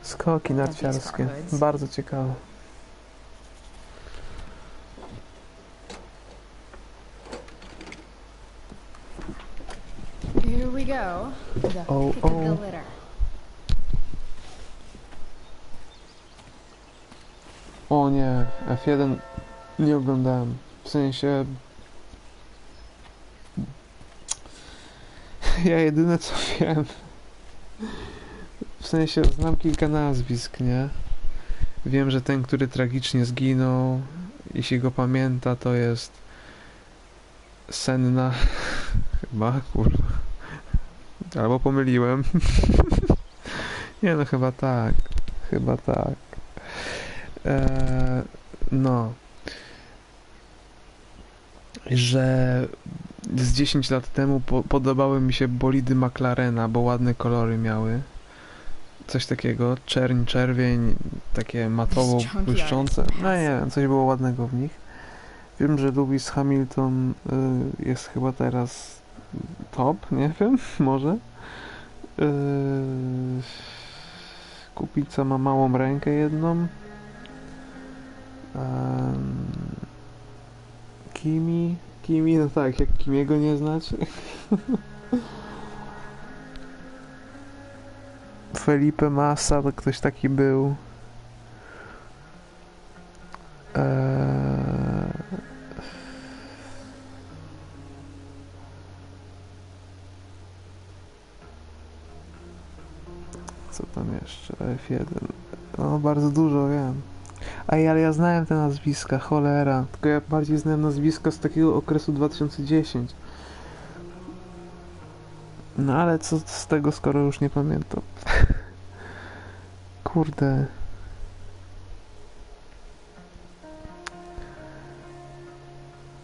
Skoki narciarskie. Bardzo ciekawe. Here we go. The pick of the litter. O nie, F1 nie oglądałem. W sensie... Ja jedyne co wiem... W sensie znam kilka nazwisk, nie? Wiem, że ten, który tragicznie zginął, jeśli go pamięta, to jest Senna. Chyba, kurwa. Albo pomyliłem. Nie no, chyba tak. Chyba tak. No. Że z 10 lat temu podobały mi się bolidy McLarena, bo ładne kolory miały. Coś takiego, czerwień, takie matowo błyszczące. No nie wiem, coś było ładnego w nich. Wiem, że Lewis Hamilton jest chyba teraz top, nie wiem, może. Kubica ma małą rękę jedną. Kimi, no tak, jak Kimiego nie znać. Felipe Massa, to ktoś taki był. Co tam jeszcze? F1. No, bardzo dużo wiem. Ale ja znałem te nazwiska, cholera. Tylko ja bardziej znałem nazwiska z takiego okresu 2010. No ale co z tego, skoro już nie pamiętam? Kurde.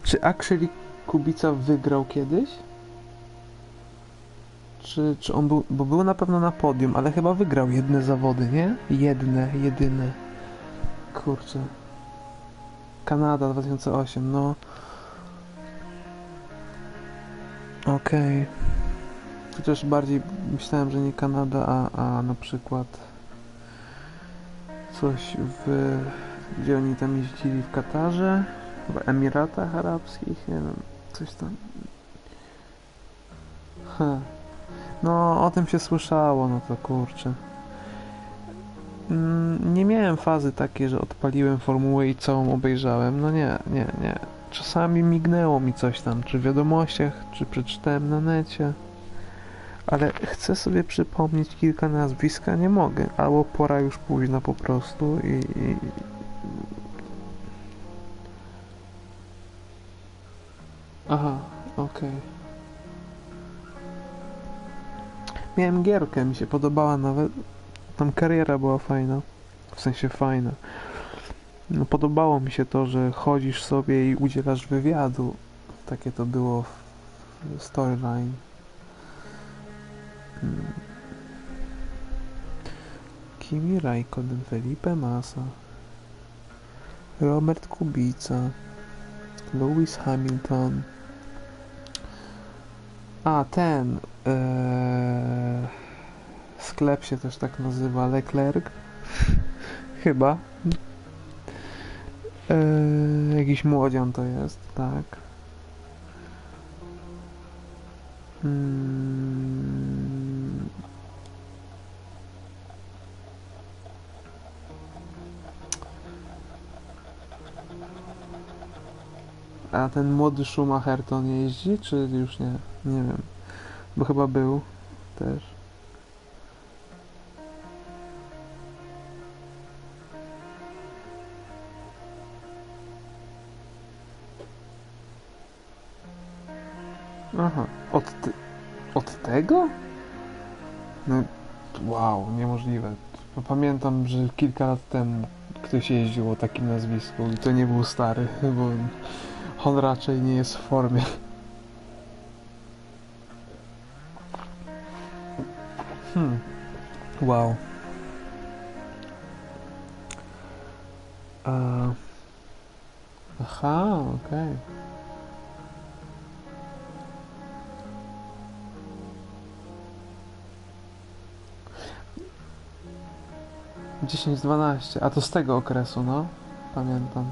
Czy actually Kubica wygrał kiedyś? Czy on był... Bo był na pewno na podium, ale chyba wygrał jedne zawody, nie? Jedyne. Kurczę. Kanada 2008, no. Okej. Chociaż bardziej myślałem, że nie Kanada, a na przykład... coś gdzie oni tam jeździli w Katarze, w Emiratach Arabskich, nie wiem, coś tam. No, o tym się słyszało, no to kurczę. Nie miałem fazy takiej, że odpaliłem formułę i całą obejrzałem. No nie. Czasami mignęło mi coś tam, czy w wiadomościach, czy przeczytałem na necie. Ale chcę sobie przypomnieć kilka nazwisk, a nie mogę. Albo pora już późna po prostu i... Aha, okej. Miałem gierkę, mi się podobała nawet. Tam kariera była fajna. W sensie fajna. No, podobało mi się to, że chodzisz sobie i udzielasz wywiadu. Takie to było w storyline. Kimi Raikkonen, Felipe Massa, Robert Kubica, Lewis Hamilton. A, ten sklep się też tak nazywa, Leclerc. Chyba. Jakiś młodzian to jest, tak. A ten młody Schumacher to on jeździ, czy już nie? Nie wiem. Bo chyba był też. Aha. Od tego? No, wow, niemożliwe. Pamiętam, że kilka lat temu ktoś jeździł o takim nazwisku i to nie był stary, bo on raczej nie jest w formie. Wow. Aha, okej. 10-12, a to z tego okresu, no? Pamiętam.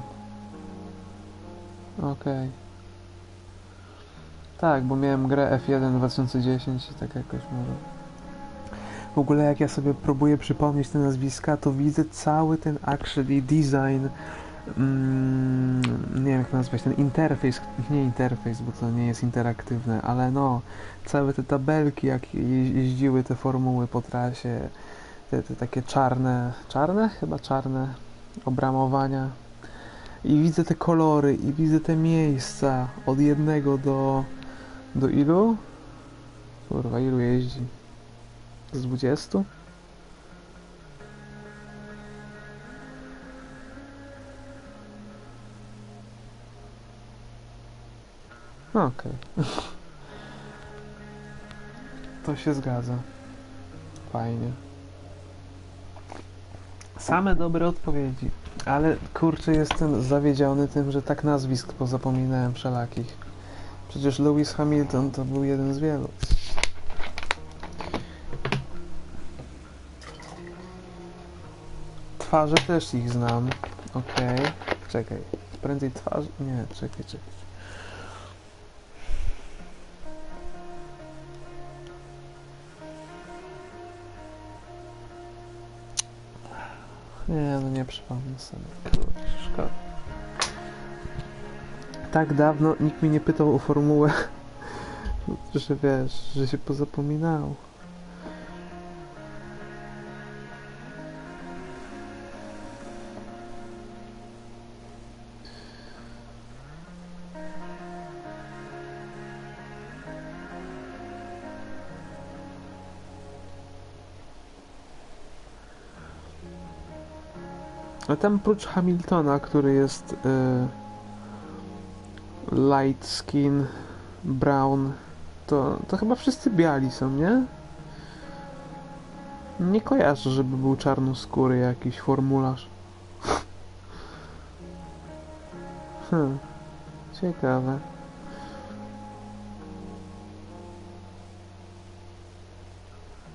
Okej. Tak, bo miałem grę F1 2010 i tak jakoś może. W ogóle jak ja sobie próbuję przypomnieć te nazwiska, to widzę cały ten actually design, nie wiem jak to nazwać, ten interfejs, nie interfejs, bo to nie jest interaktywne, ale no, całe te tabelki, jak jeździły te formuły po trasie, te takie czarne, chyba czarne obramowania i widzę te kolory i widzę te miejsca od 1 do ilu? Kurwa, ilu jeździ? Z 20? Okej. To się zgadza. Fajnie. Same dobre odpowiedzi. Ale kurczę, jestem zawiedziony tym, że tak nazwisk pozapominałem wszelakich. Przecież Lewis Hamilton to był jeden z wielu. Twarze też ich znam. Okej. Czekaj. Prędzej twarze... Nie, czekaj. Nie, no nie przypomnę sobie. Kurczę, szkoda. Tak dawno nikt mnie nie pytał o formułę, że wiesz, że się pozapominało. A tam prócz Hamiltona, który jest light skin, brown, to chyba wszyscy biali są, nie? Nie kojarzę, żeby był czarnoskóry jakiś formularz. Ciekawe.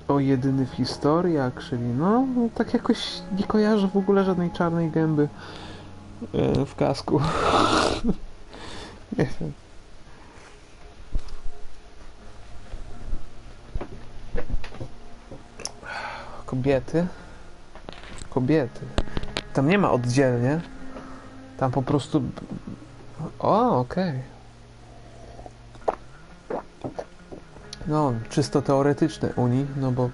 O, jedyny w historii, actually. No, tak jakoś nie kojarzę w ogóle żadnej czarnej gęby w kasku. Nie wiem. Kobiety. Kobiety. Tam nie ma oddzielnie. Tam po prostu... O, okej. No, czysto teoretyczne Unii, no bo...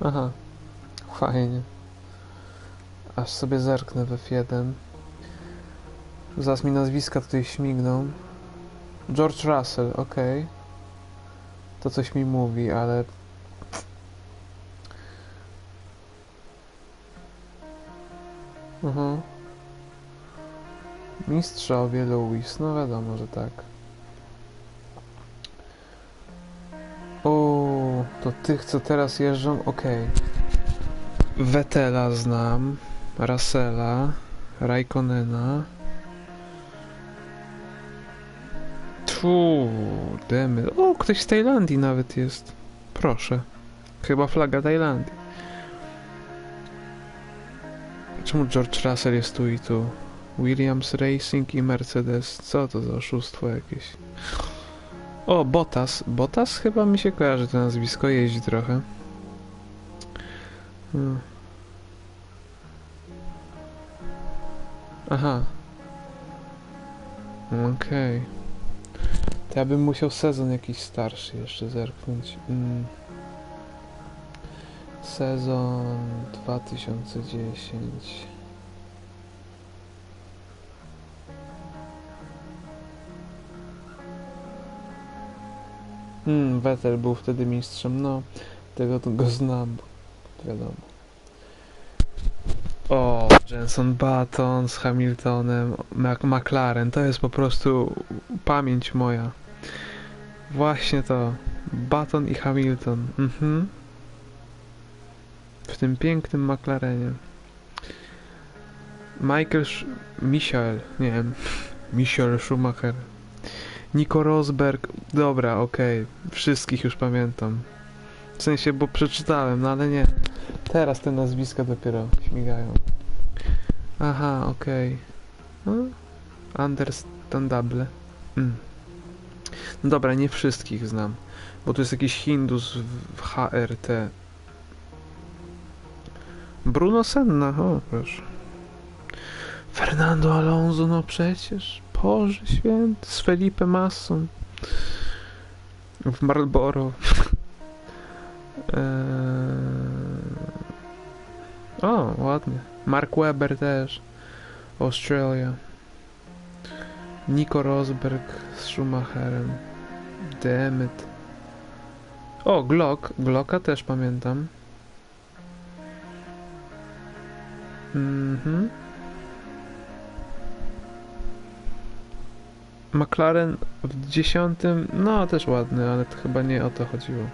Aha, fajnie. Aż sobie zerknę w F1. Zaraz mi nazwiska tutaj śmigną. George Russell, okej. To coś mi mówi, ale... Mistrzowie Lewis, no wiadomo, że tak. O, to tych, co teraz jeżdżą, okej. Vettela znam, Russella, Raikkonena. Demy. O, ktoś z Tajlandii nawet jest. Proszę. Chyba flaga Tajlandii. Czemu George Russell jest tu i tu? Williams Racing i Mercedes. Co to za oszustwo jakieś? O, Bottas. Bottas chyba mi się kojarzy to nazwisko. Jeździ trochę. Aha. Okej. To ja bym musiał sezon jakiś starszy jeszcze zerknąć. Sezon 2010. Vettel był wtedy mistrzem, no. Tego to go znam, wiadomo. O, Jenson Button z Hamiltonem, McLaren, to jest po prostu pamięć moja. Właśnie to. Button i Hamilton. W tym pięknym McLarenie. Michael, nie wiem. Michael Schumacher. Nico Rosberg. Dobra, okej. Wszystkich już pamiętam. W sensie, bo przeczytałem, no ale nie. Teraz te nazwiska dopiero śmigają. Aha, okej. Understandable. No dobra, nie wszystkich znam. Bo tu jest jakiś Hindus w HRT. Bruno Senna, o proszę. Fernando Alonso, no przecież. Boże święty, z Felipe Masson. W Marlboro. O, ładnie. Mark Webber też. Australia. Nico Rosberg z Schumacherem. Dammit. O, Glocka też pamiętam. McLaren w 10. No, też ładny, ale to chyba nie o to chodziło.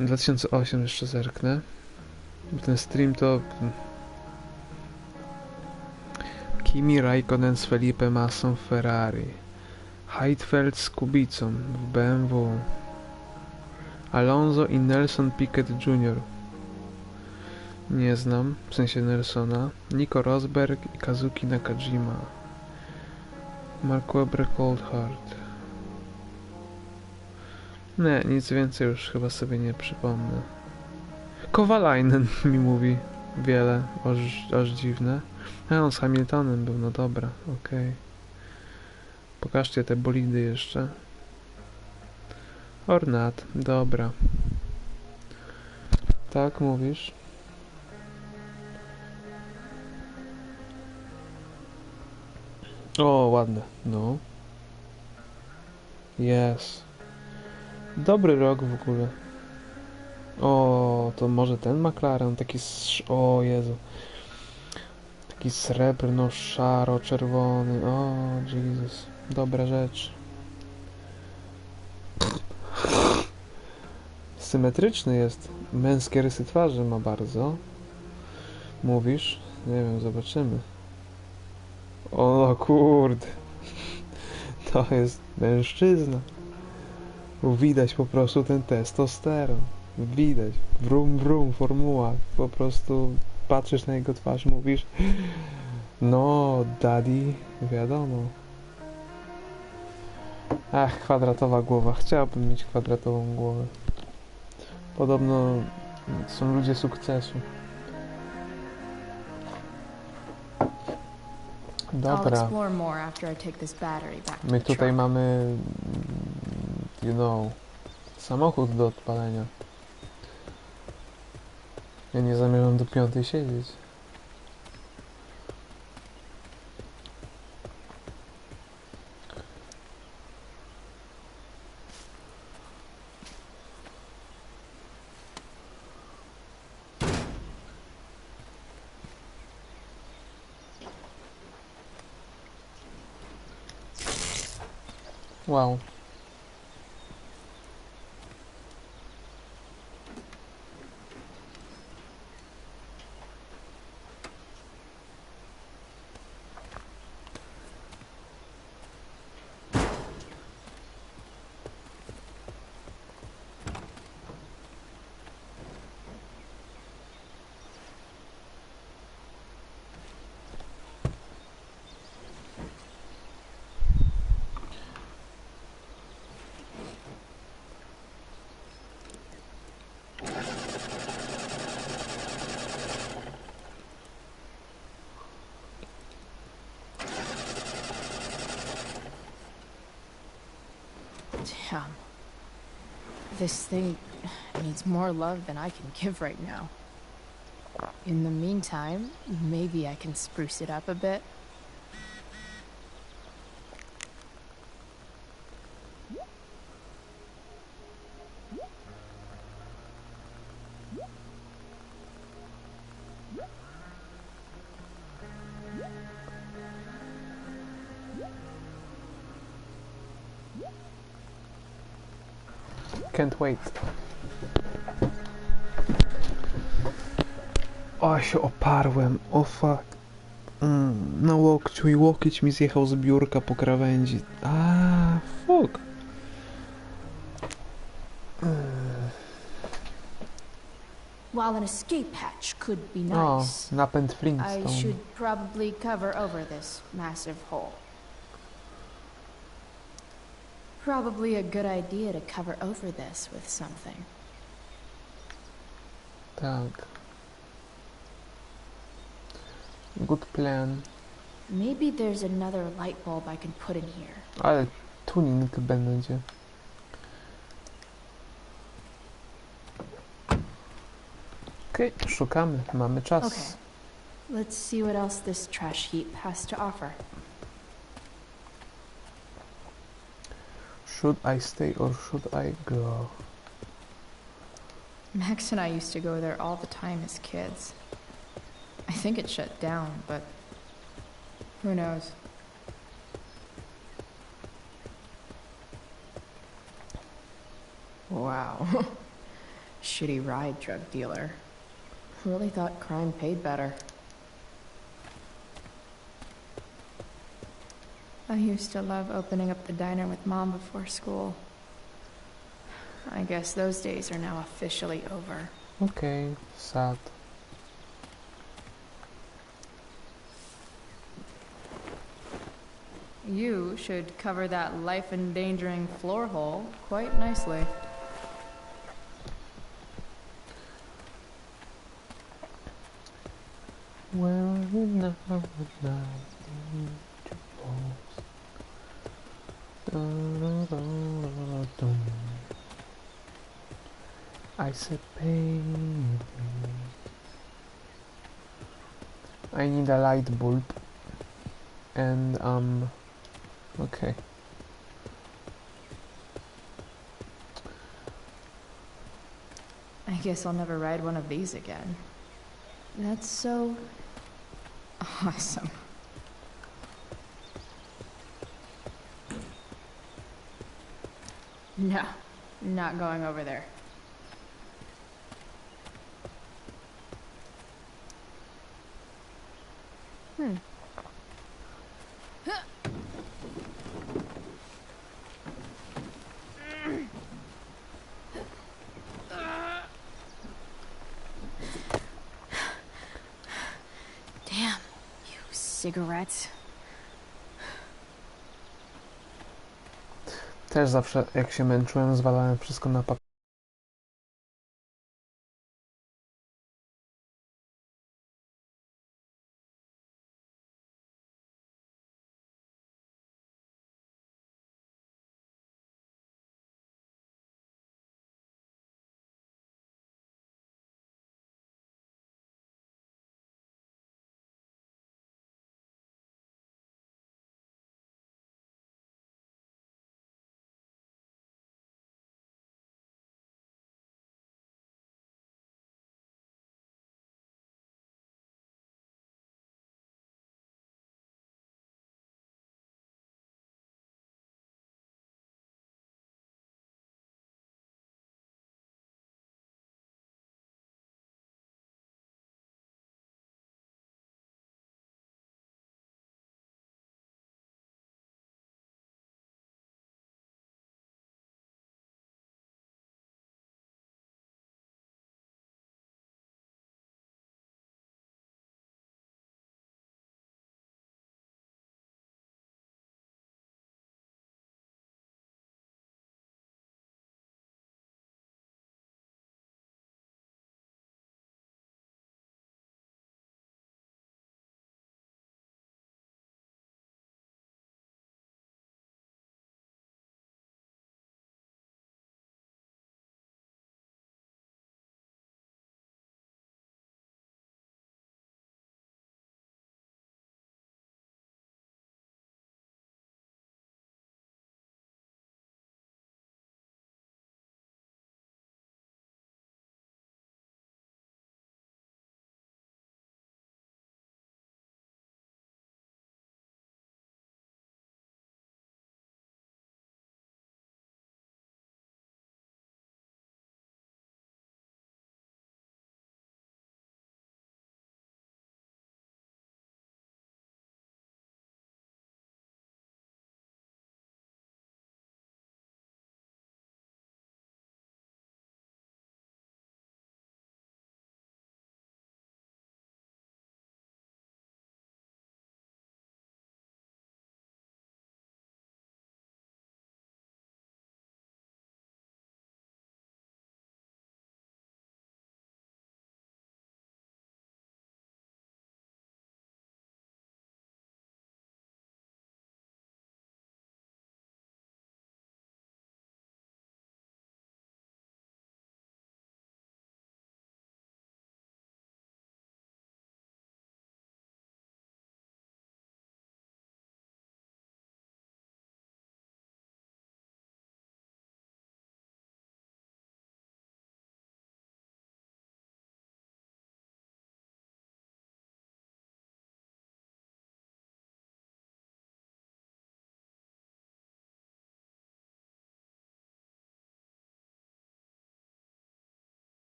2008 jeszcze zerknę. Ten stream to... Kimi Raikkonen z Felipe Massa w Ferrari. Heidfeld z Kubicą w BMW. Alonso i Nelson Piquet Jr. Nie znam, w sensie Nelsona. Nico Rosberg i Kazuki Nakajima. Mark Webber Coulthard. Nie, nic więcej już chyba sobie nie przypomnę. Kovalainen mi mówi wiele, aż dziwne. A on z Hamiltonem był, no dobra, okej. Pokażcie te bolidy jeszcze. Ornat, dobra. Tak mówisz? O, ładne, no. Yes. Dobry rok w ogóle. O, to może ten McLaren, taki o Jezu. Taki srebrno-szaro-czerwony, o, Jesus. Dobra rzecz. Symetryczny jest. Męskie rysy twarzy ma bardzo. Mówisz? Nie wiem, zobaczymy. O kurde. To jest mężczyzna. Widać po prostu ten testosteron. Widać. Brum, brum, formuła. Po prostu patrzysz na jego twarz, mówisz no, daddy, wiadomo. Ach, kwadratowa głowa. Chciałbym mieć kwadratową głowę. Podobno są ludzie sukcesu. Dobra. My tutaj mamy, you know, samochód do odpalenia. Ja nie zamierzam do 5 siedzieć. Wow. Damn. This thing needs more love than I can give right now. In the meantime, maybe I can spruce it up a bit. Can't wait. O, się oparłem. O fuck. Na łokciu i łokieć mi zjechał z biurka po krawędzi. Fuck. While an escape hatch could be O, nice, napęd Flintstone. I should probably cover over this massive hole. Probably a good idea to cover over this with something. Tak. Good plan. Maybe there's another light bulb I can put in here. Ale tuning będzie. Okej, szukamy. Mamy czas. Okay. Let's see what else this trash heap has to offer. Should I stay or should I go? Max and I used to go there all the time as kids. I think it shut down, but who knows? Wow. Shitty ride drug dealer. Really thought crime paid better. I used to love opening up the diner with Mom before school. I guess those days are now officially over. Okay, sad. You should cover that life-endangering floor hole quite nicely. Where are you now? I said pain. I need a light bulb. And okay. I guess I'll never ride one of these again. That's so awesome. No, not going over there. Damn, you cigarettes. Też zawsze jak się męczyłem, zwalałem wszystko na papież.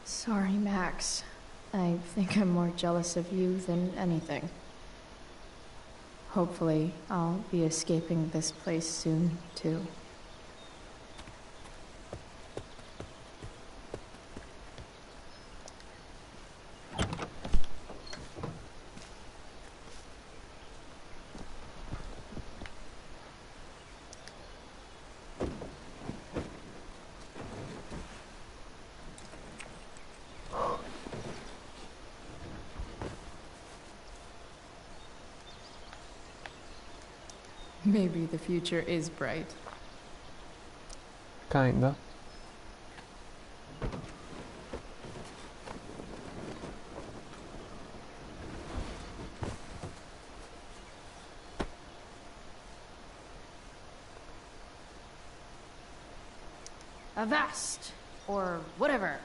Sorry, Max. I think I'm more jealous of you than anything. Hopefully, I'll be escaping this place soon, too. Maybe the future is bright. Kinda. Avast! Or whatever.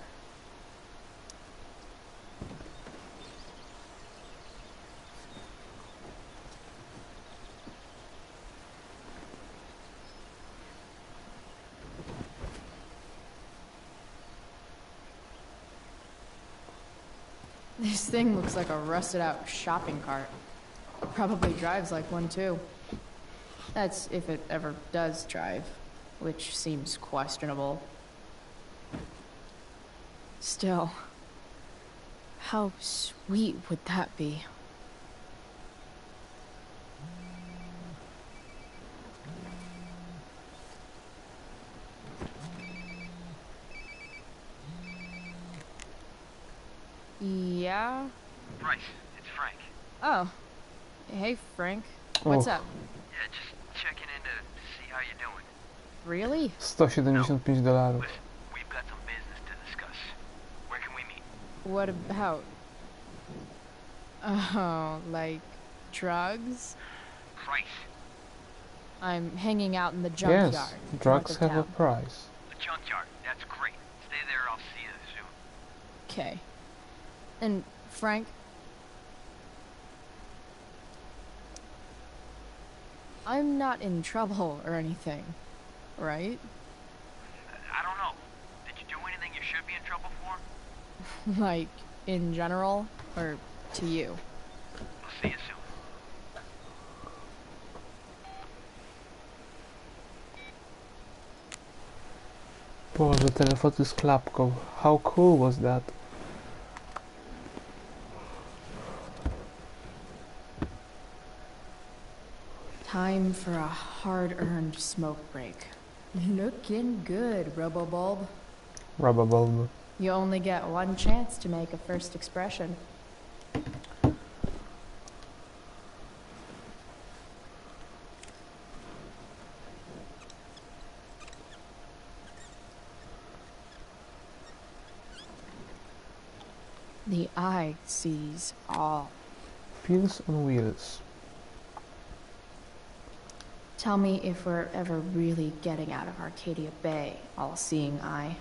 This thing looks like a rusted out shopping cart. Probably drives like one too. That's if it ever does drive, which seems questionable. Still, how sweet would that be? Yeah? Bryce, it's Frank. Oh. Hey, Frank. What's up? Yeah, just checking in to see how you're doing. Really? $175. Listen, we've got some business to discuss. Where can we meet? What about? Oh, like drugs? Price. I'm hanging out in the junkyard. Yes, drugs have a price. The junkyard, that's great. Stay there, I'll see you soon. Okay. And Frank? I'm not in trouble or anything, right? I don't know. Did you do anything you should be in trouble for? Like, in general, or to you? I'll see you soon. Boże, ten foto z klapką. How cool was that? Time for a hard-earned smoke break. Looking good, Robobulb. Robobulb. You only get one chance to make a first expression. The eye sees all. Pills on wheels. Tell me if we're ever really getting out of Arcadia Bay, all-seeing eye.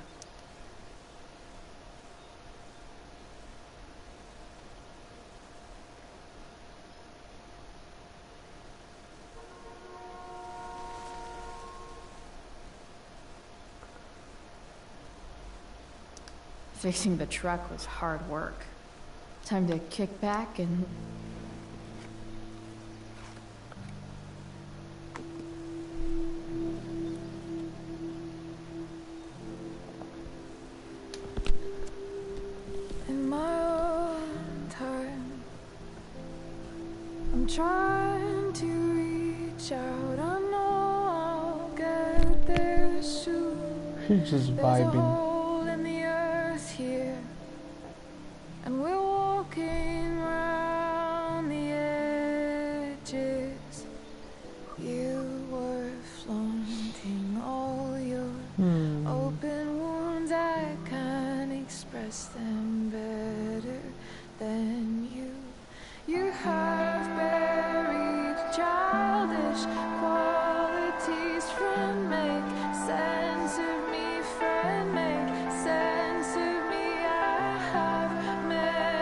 Fixing the truck was hard work. Time to kick back and... In my own time, I'm trying to reach out. I know I'll get there soon. She's just vibing. And we're walking around the edges. You were flaunting all your open wounds. I can't express them better than you. You have buried childish qualities. Friend, make sense of me. Friend, make sense of me. I have met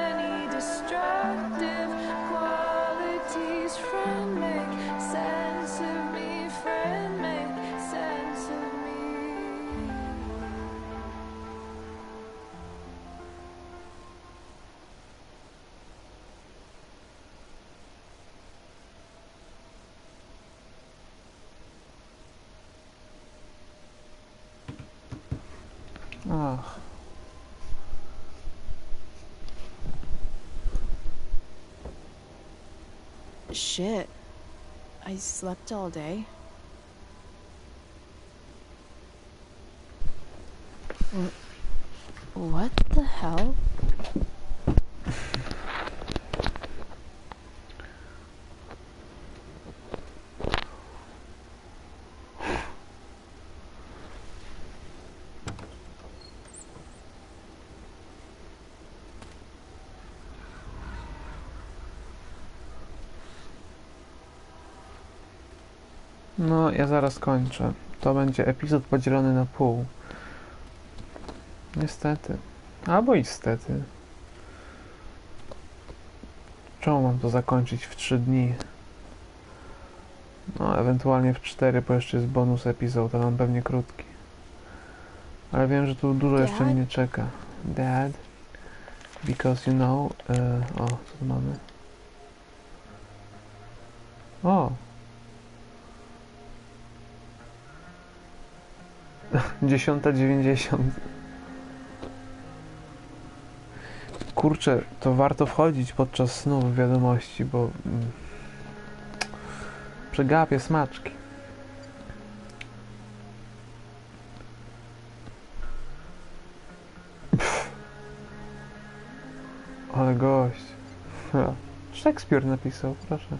Shit. I slept all day. What the hell? No, ja zaraz kończę. To będzie epizod podzielony na pół. Niestety. Albo istety. Czemu mam to zakończyć w 3 dni? No, ewentualnie w 4, bo jeszcze jest bonus epizod, ale on pewnie krótki. Ale wiem, że tu dużo jeszcze mnie czeka. Dad. Because you know... o, co tu mamy? O! 10:90. Kurczę, to warto wchodzić podczas snu w wiadomości, bo przegapię smaczki. Ale gość. Szekspir napisał, proszę.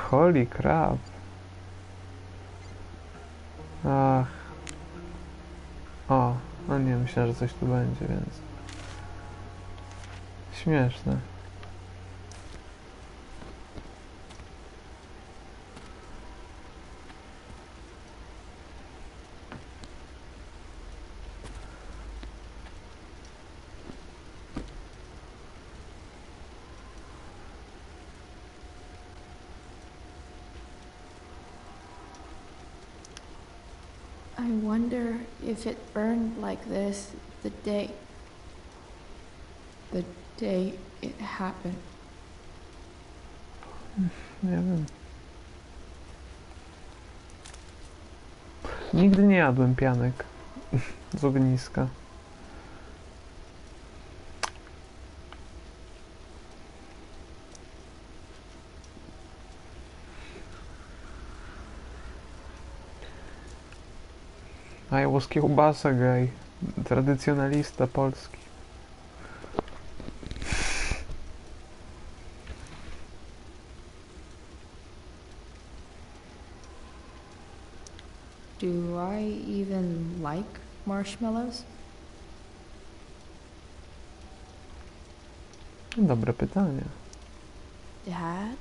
Holy crap. Ach. O, no nie, myślę, że coś tu będzie, więc... Śmieszne. I wonder if it burned like this the day it happened. Nie wiem. Nigdy nie jadłem pianek z ogniska. I was kiełbasa gej. Tradycjonalista polski. Do I even like marshmallows? Dobre pytanie. Dad?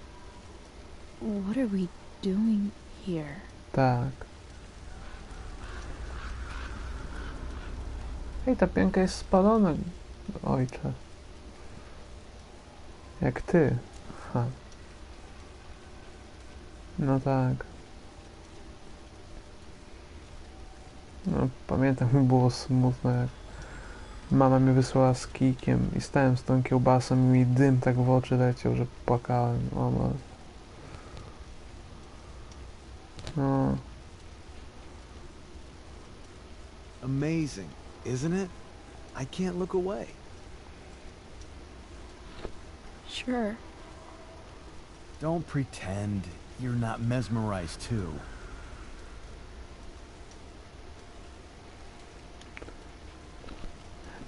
What are we doing here? Tak. Ej, ta pianka jest spalona, ojcze. Jak ty. Ha. No tak. No, pamiętam, mi było smutno, jak mama mnie wysłała z kijkiem i stałem z tą kiełbasą i mi dym tak w oczy leciał, że płakałem. O, no. Amazing, isn't it? I can't look away. Sure. Don't pretend you're not mesmerized too.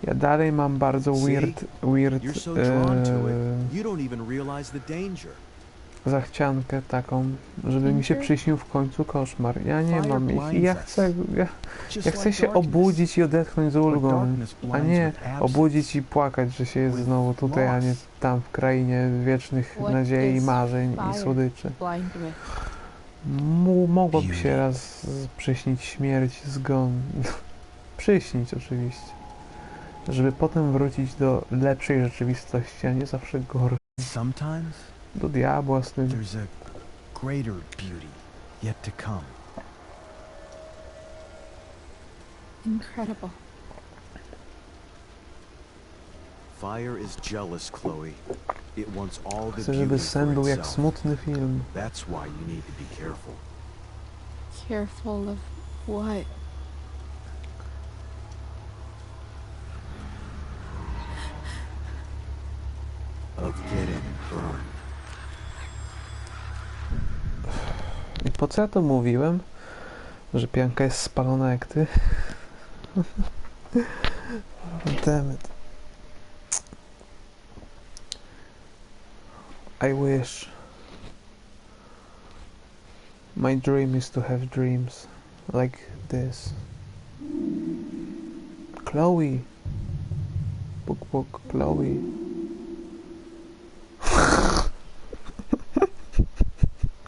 Ja dalej mam bardzo weird You're so drawn to it, you don't even realize the danger. zachciankę taką, żeby mi się przyśnił w końcu koszmar. Ja nie mam ich i ja chcę się obudzić i odetchnąć z ulgą, a nie obudzić i płakać, że się jest znowu tutaj, a nie tam w krainie wiecznych nadziei, marzeń i słodyczy. Mogłoby się raz przyśnić śmierć, zgon. Przyśnić oczywiście. Żeby potem wrócić do lepszej rzeczywistości, a nie zawsze gorszej. Do diabła z tym. There's a greater beauty yet to come. Incredible. Fire is jealous, Chloe. It wants all the Chcę, żeby sen był jak itself. smutny film. That's why you need to be careful. Careful of what? Po co ja to mówiłem? Że pianka jest spalona jak ty? Damn it. I wish. My dream is to have dreams like this. Chloe. Puk, Chloe.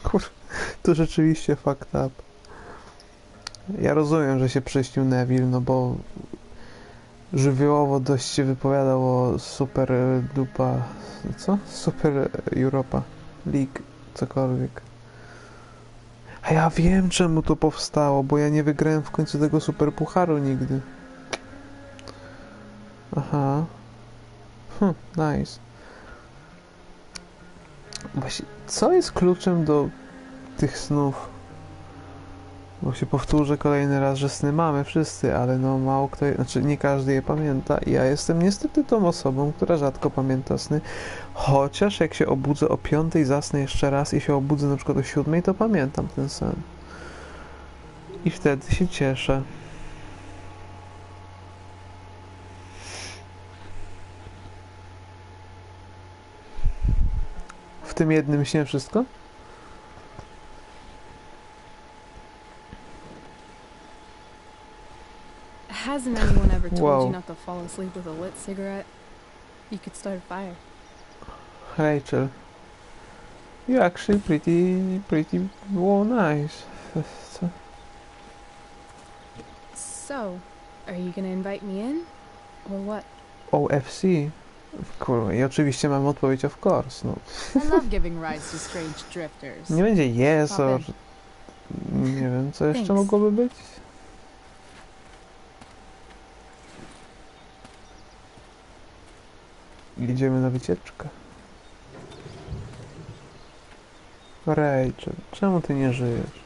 Kur... To rzeczywiście fucked up. Ja rozumiem, że się prześnił Neville, no bo żywiołowo dość się wypowiadał o super dupa... Co? Super Europa League, cokolwiek. A ja wiem, czemu to powstało, bo ja nie wygrałem w końcu tego super pucharu nigdy. Aha. Nice. Właśnie, co jest kluczem do tych snów? Bo się powtórzę kolejny raz, że sny mamy wszyscy, ale no mało kto, znaczy nie każdy je pamięta i ja jestem niestety tą osobą, która rzadko pamięta sny, chociaż jak się obudzę o 5, zasnę jeszcze raz i się obudzę na przykład o 7, to pamiętam ten sen. I wtedy się cieszę. W tym jednym śnie wszystko? Hasn't anyone ever told Whoa. you not to fall asleep with a lit cigarette? You could start a fire. Rachel, you're actually pretty well, nice. So, are you gonna invite me in? Or what? OFC? Kurwa, i oczywiście mam odpowiedź of course, no. I love giving rides to strange drifters. Nie będzie yes, Pop or... in. Nie wiem, co jeszcze Thanks. mogłoby być? Idziemy na wycieczkę. Rachel, czemu ty nie żyjesz?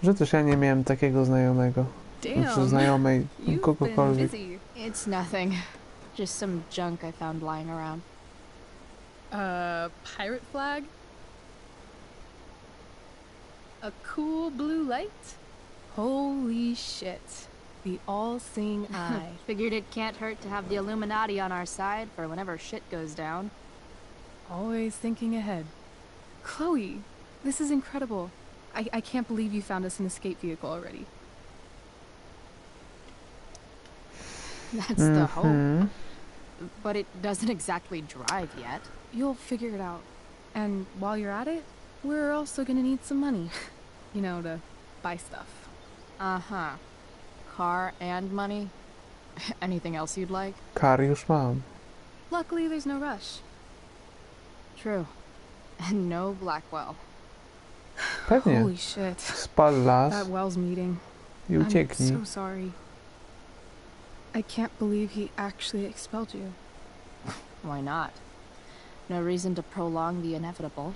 Że też ja nie miałem takiego znajomego. Znaczy znajomej, kogokolwiek. It's nothing. Just some junk I found lying around. Pirate flag? A cool blue light? Holy shit. The all-seeing eye. Figured it can't hurt to have the Illuminati on our side for whenever shit goes down. Always thinking ahead. Chloe, this is incredible. I can't believe you found us an escape vehicle already. That's the hope. But it doesn't exactly drive yet. You'll figure it out. And while you're at it, we're also gonna need some money. You know, to buy stuff. Uh-huh. Car and money? Anything else you'd like? Kar już mam. Luckily, there's no rush. True. And no Blackwell. Pewnie. Holy shit. Spal las That Wells meeting. i ucieknij. I'm so sorry. I can't believe he actually expelled you. Why not? No reason to prolong the inevitable.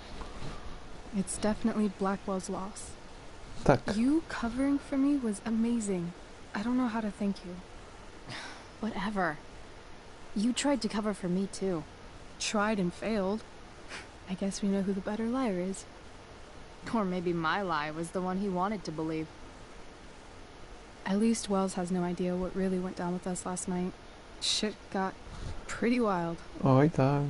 It's definitely Blackwell's loss. Tak. You covering for me was amazing. I don't know how to thank you. Whatever. You tried to cover for me too. Tried and failed. I guess we know who the better liar is. Or maybe my lie was the one he wanted to believe. At least Wells has no idea what really went down with us last night. Shit got pretty wild. Oj tak.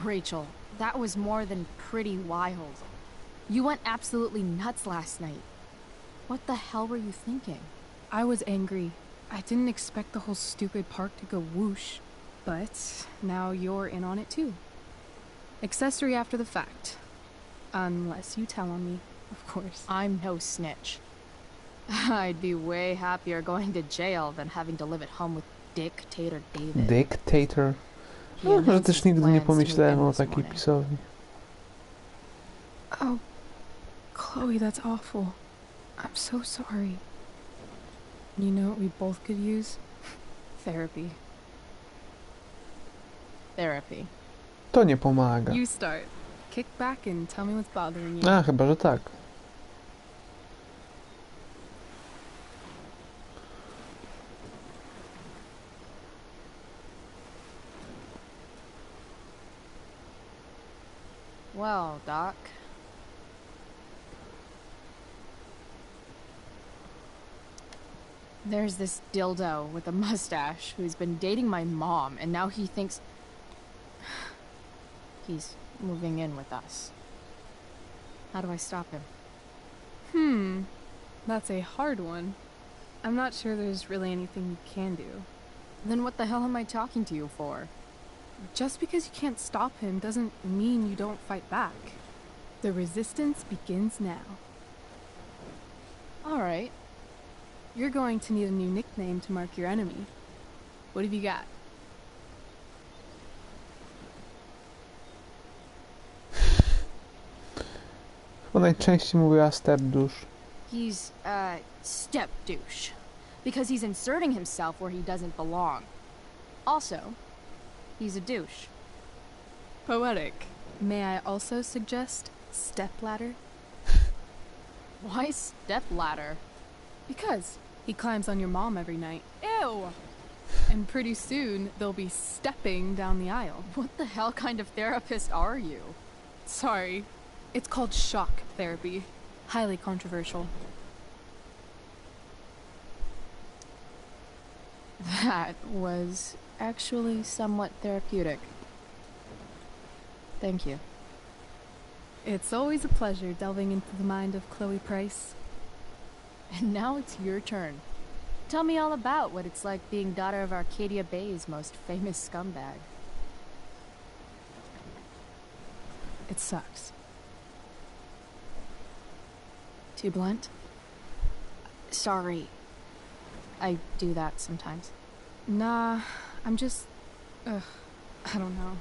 Rachel, that was more than pretty wild. You went absolutely nuts last night. What the hell were you thinking? I was angry. I didn't expect the whole stupid park to go whoosh. But now you're in on it too. Accessory after the fact. Unless you tell on me, of course. I'm no snitch. I'd be way happier going to jail than having to live at home with Dictator David. Dictator. No, że też nigdy nie pomyślałem o takiej pisowni. Oh, Chloe, that's awful. I'm so sorry. You know what we both could use? Therapy. Therapy. To nie pomaga. You start. kick back and tell me what's bothering you. Chyba, że tak. Well, Doc. There's this dildo with a mustache who's been dating my mom, and now he thinks he's moving in with us. How do I stop him? That's a hard one. I'm not sure there's really anything you can do. Then what the hell am I talking to you for? Just because you can't stop him doesn't mean you don't fight back. The resistance begins now. Alright. You're going to need a new nickname to mark your enemy. What have you got? Bo najczęściej mówiła step douche. He's, step douche. Because he's inserting himself where he doesn't belong. Also, he's a douche. Poetic. May I also suggest stepladder? Why stepladder? Because he climbs on your mom every night. Ew! And pretty soon, they'll be stepping down the aisle. What the hell kind of therapist are you? Sorry. It's called shock therapy. Highly controversial. That was actually somewhat therapeutic. Thank you. It's always a pleasure delving into the mind of Chloe Price. And now it's your turn. Tell me all about what it's like being daughter of Arcadia Bay's most famous scumbag. It sucks. Too blunt? Sorry. I do that sometimes. Nah, I'm just... I don't know.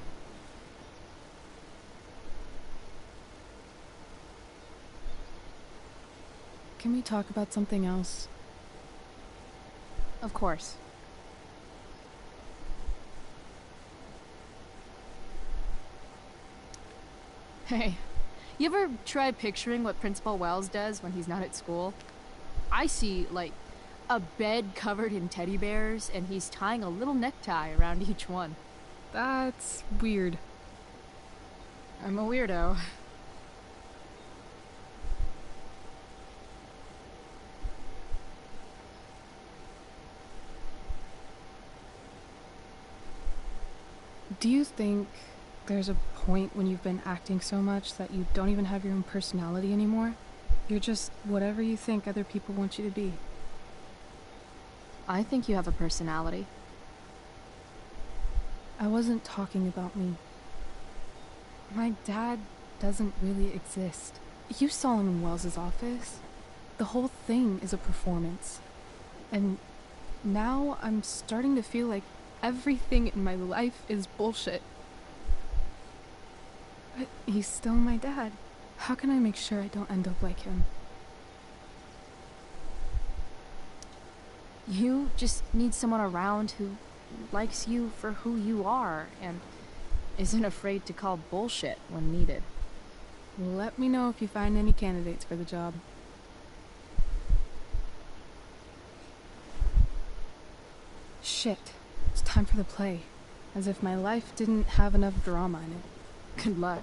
Can we talk about something else? Of course. Hey, you ever try picturing what Principal Wells does when he's not at school? I see, like, a bed covered in teddy bears, and he's tying a little necktie around each one. That's weird. I'm a weirdo. Do you think there's a point when you've been acting so much that you don't even have your own personality anymore? You're just whatever you think other people want you to be. I think you have a personality. I wasn't talking about me. My dad doesn't really exist. You saw him in Wells's office. The whole thing is a performance. And now I'm starting to feel like everything in my life is bullshit. But he's still my dad. How can I make sure I don't end up like him? You just need someone around who likes you for who you are and isn't afraid to call bullshit when needed. Let me know if you find any candidates for the job. Shit. It's time for the play. As if my life didn't have enough drama in it. Good luck.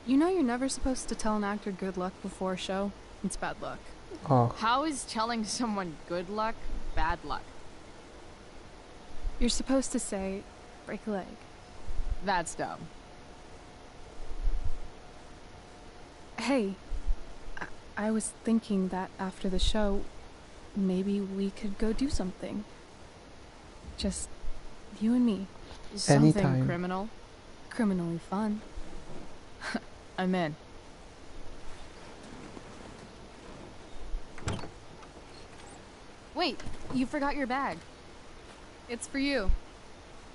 You know you're never supposed to tell an actor good luck before a show? It's bad luck. Oh. How is telling someone good luck bad luck? You're supposed to say, break a leg. That's dumb. Hey, I was thinking that after the show, maybe we could go do something. Just you and me. Something Anytime. criminal? Criminally fun. I'm in. Wait, you forgot your bag. It's for you.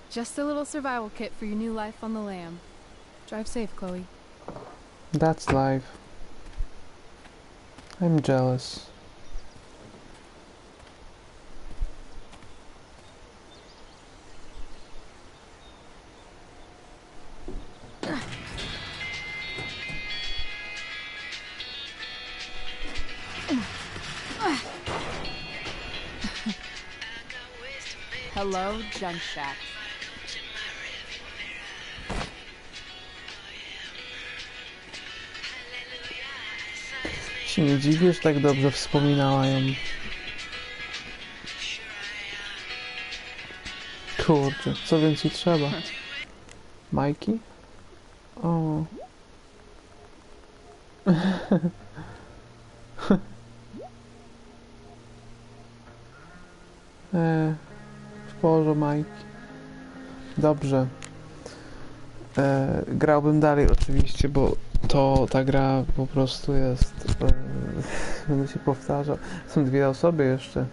Just a little survival kit for your new life on the lam. Drive safe, Chloe. That's life. I'm jealous. Hello, Junk Shack. Się nie dziwię, że tak dobrze wspominała ją. Kurczę, co więcej trzeba? Majki? O. W porze majki. Dobrze. Grałbym dalej oczywiście, bo ta gra po prostu jest... będę się powtarzał. Są dwie osoby jeszcze.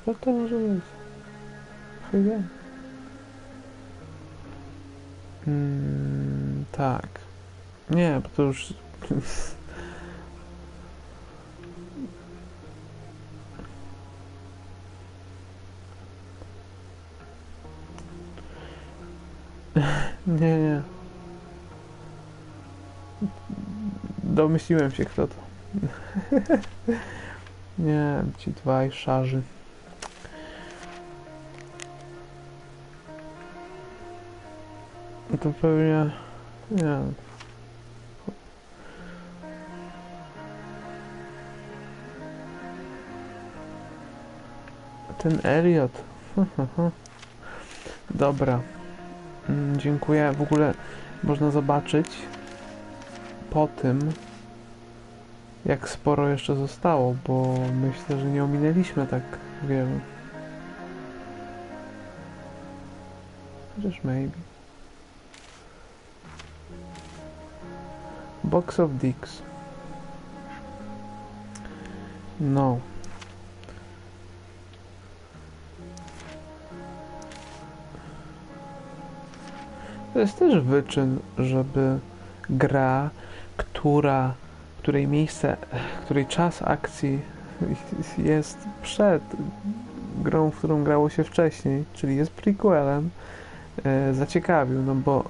Co to może być? Chwilę. Tak. Nie, bo to już... Nie. Domyśliłem się, kto to. Nie, ci dwaj szarzy. To pewnie... Nie. Ten Elliot. Dobra. Dziękuję. W ogóle można zobaczyć po tym, jak sporo jeszcze zostało, bo myślę, że nie ominęliśmy tak wiele. Chociaż maybe. Box of Dicks. No. To jest też wyczyn, żeby gra, której czas akcji jest przed grą, w którą grało się wcześniej, czyli jest prequelem, zaciekawił, no bo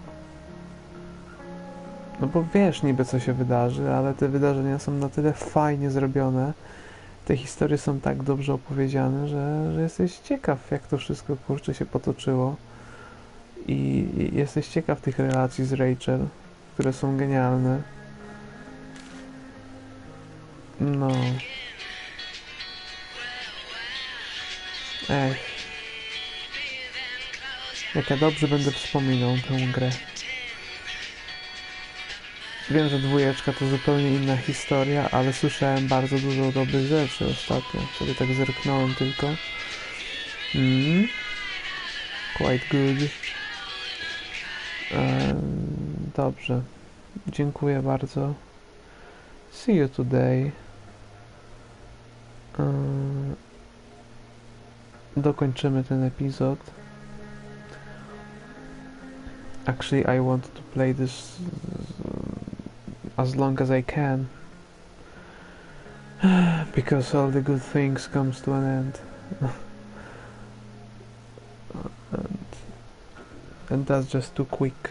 wiesz niby co się wydarzy, ale te wydarzenia są na tyle fajnie zrobione, te historie są tak dobrze opowiedziane, że jesteś ciekaw, jak to wszystko kurczę się potoczyło. I jesteś ciekaw tych relacji z Rachel, które są genialne. No. Jak ja dobrze będę wspominał tę grę. Wiem, że 2 to zupełnie inna historia, ale słyszałem bardzo dużo dobrych rzeczy ostatnio. Sobie tak zerknąłem tylko. Quite good. Dobrze. Dziękuję bardzo. See you today. Dokończymy ten epizod. Actually, I want to play this as long as I can. Because all the good things comes to an end. And that's just too quick.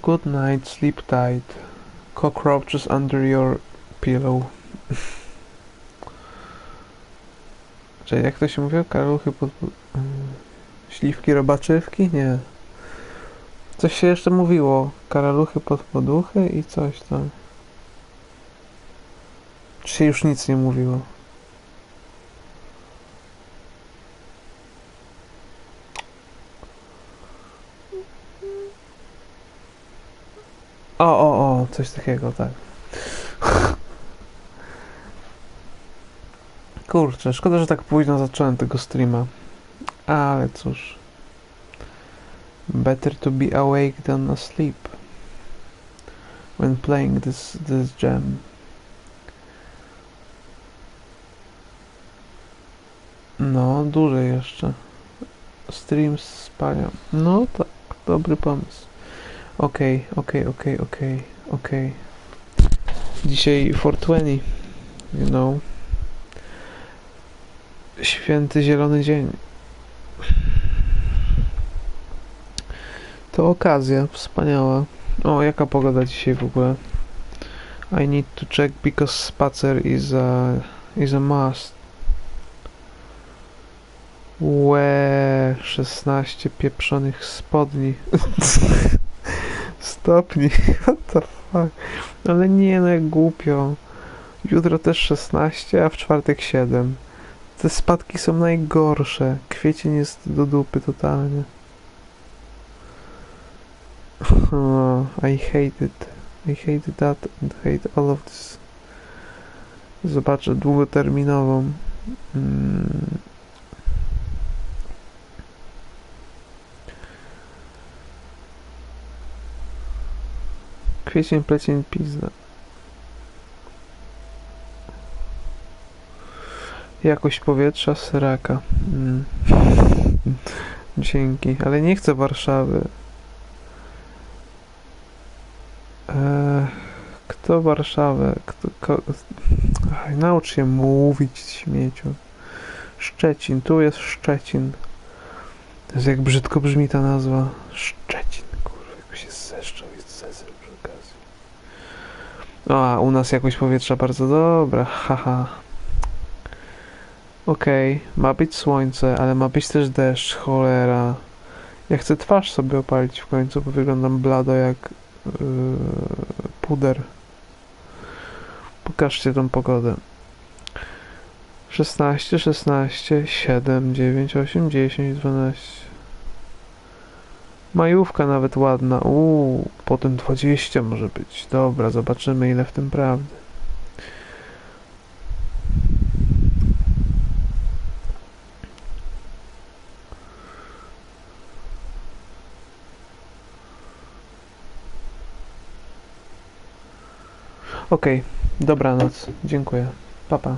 Good night, sleep tight. Cockroaches under your pillow. Czyli jak to się mówiło? Karaluchy pod... Śliwki robaczywki? Nie. Coś się jeszcze mówiło. Karaluchy pod poduchy i coś tam. Czy się już nic nie mówiło? O, coś takiego, tak. Kurczę, szkoda, że tak późno zacząłem tego streama. Ale cóż. Better to be awake than asleep. When playing this jam. No, dłużej jeszcze. Stream z spania. No tak, dobry pomysł. Okej. Dzisiaj 420, you know. Święty zielony dzień. To okazja wspaniała. O, jaka pogoda dzisiaj w ogóle? I need to check because spacer is a must. Łe, 16 pieprzonych spodni. Stopni. What the fuck? Ale nie, no jak głupio. Jutro też 16, a w czwartek 7. Te spadki są najgorsze. Kwiecień jest do dupy totalnie. I hate it. I hate that and hate all of this. Zobaczę długoterminową. Kwiecień, plecień, pizda. Jakość powietrza, sraka. Dzięki, ale nie chcę Warszawy. Kto Warszawę? Naucz się mówić, śmieciu. Szczecin, tu jest Szczecin. To jest jak brzydko brzmi ta nazwa. Szczecin, kurwa, jakby się zeszczał i zezrał przy okazji. A, u nas jakość powietrza bardzo dobra, haha. Okej, ma być słońce, ale ma być też deszcz, cholera. Ja chcę twarz sobie opalić w końcu, bo wyglądam blado jak puder. Pokażcie tą pogodę. 16, 16, 7, 9, 8, 10, 12. Majówka nawet ładna. Potem 20 może być. Dobra, zobaczymy ile w tym prawdy. Okej, dobranoc. Dziękuję. Pa, pa.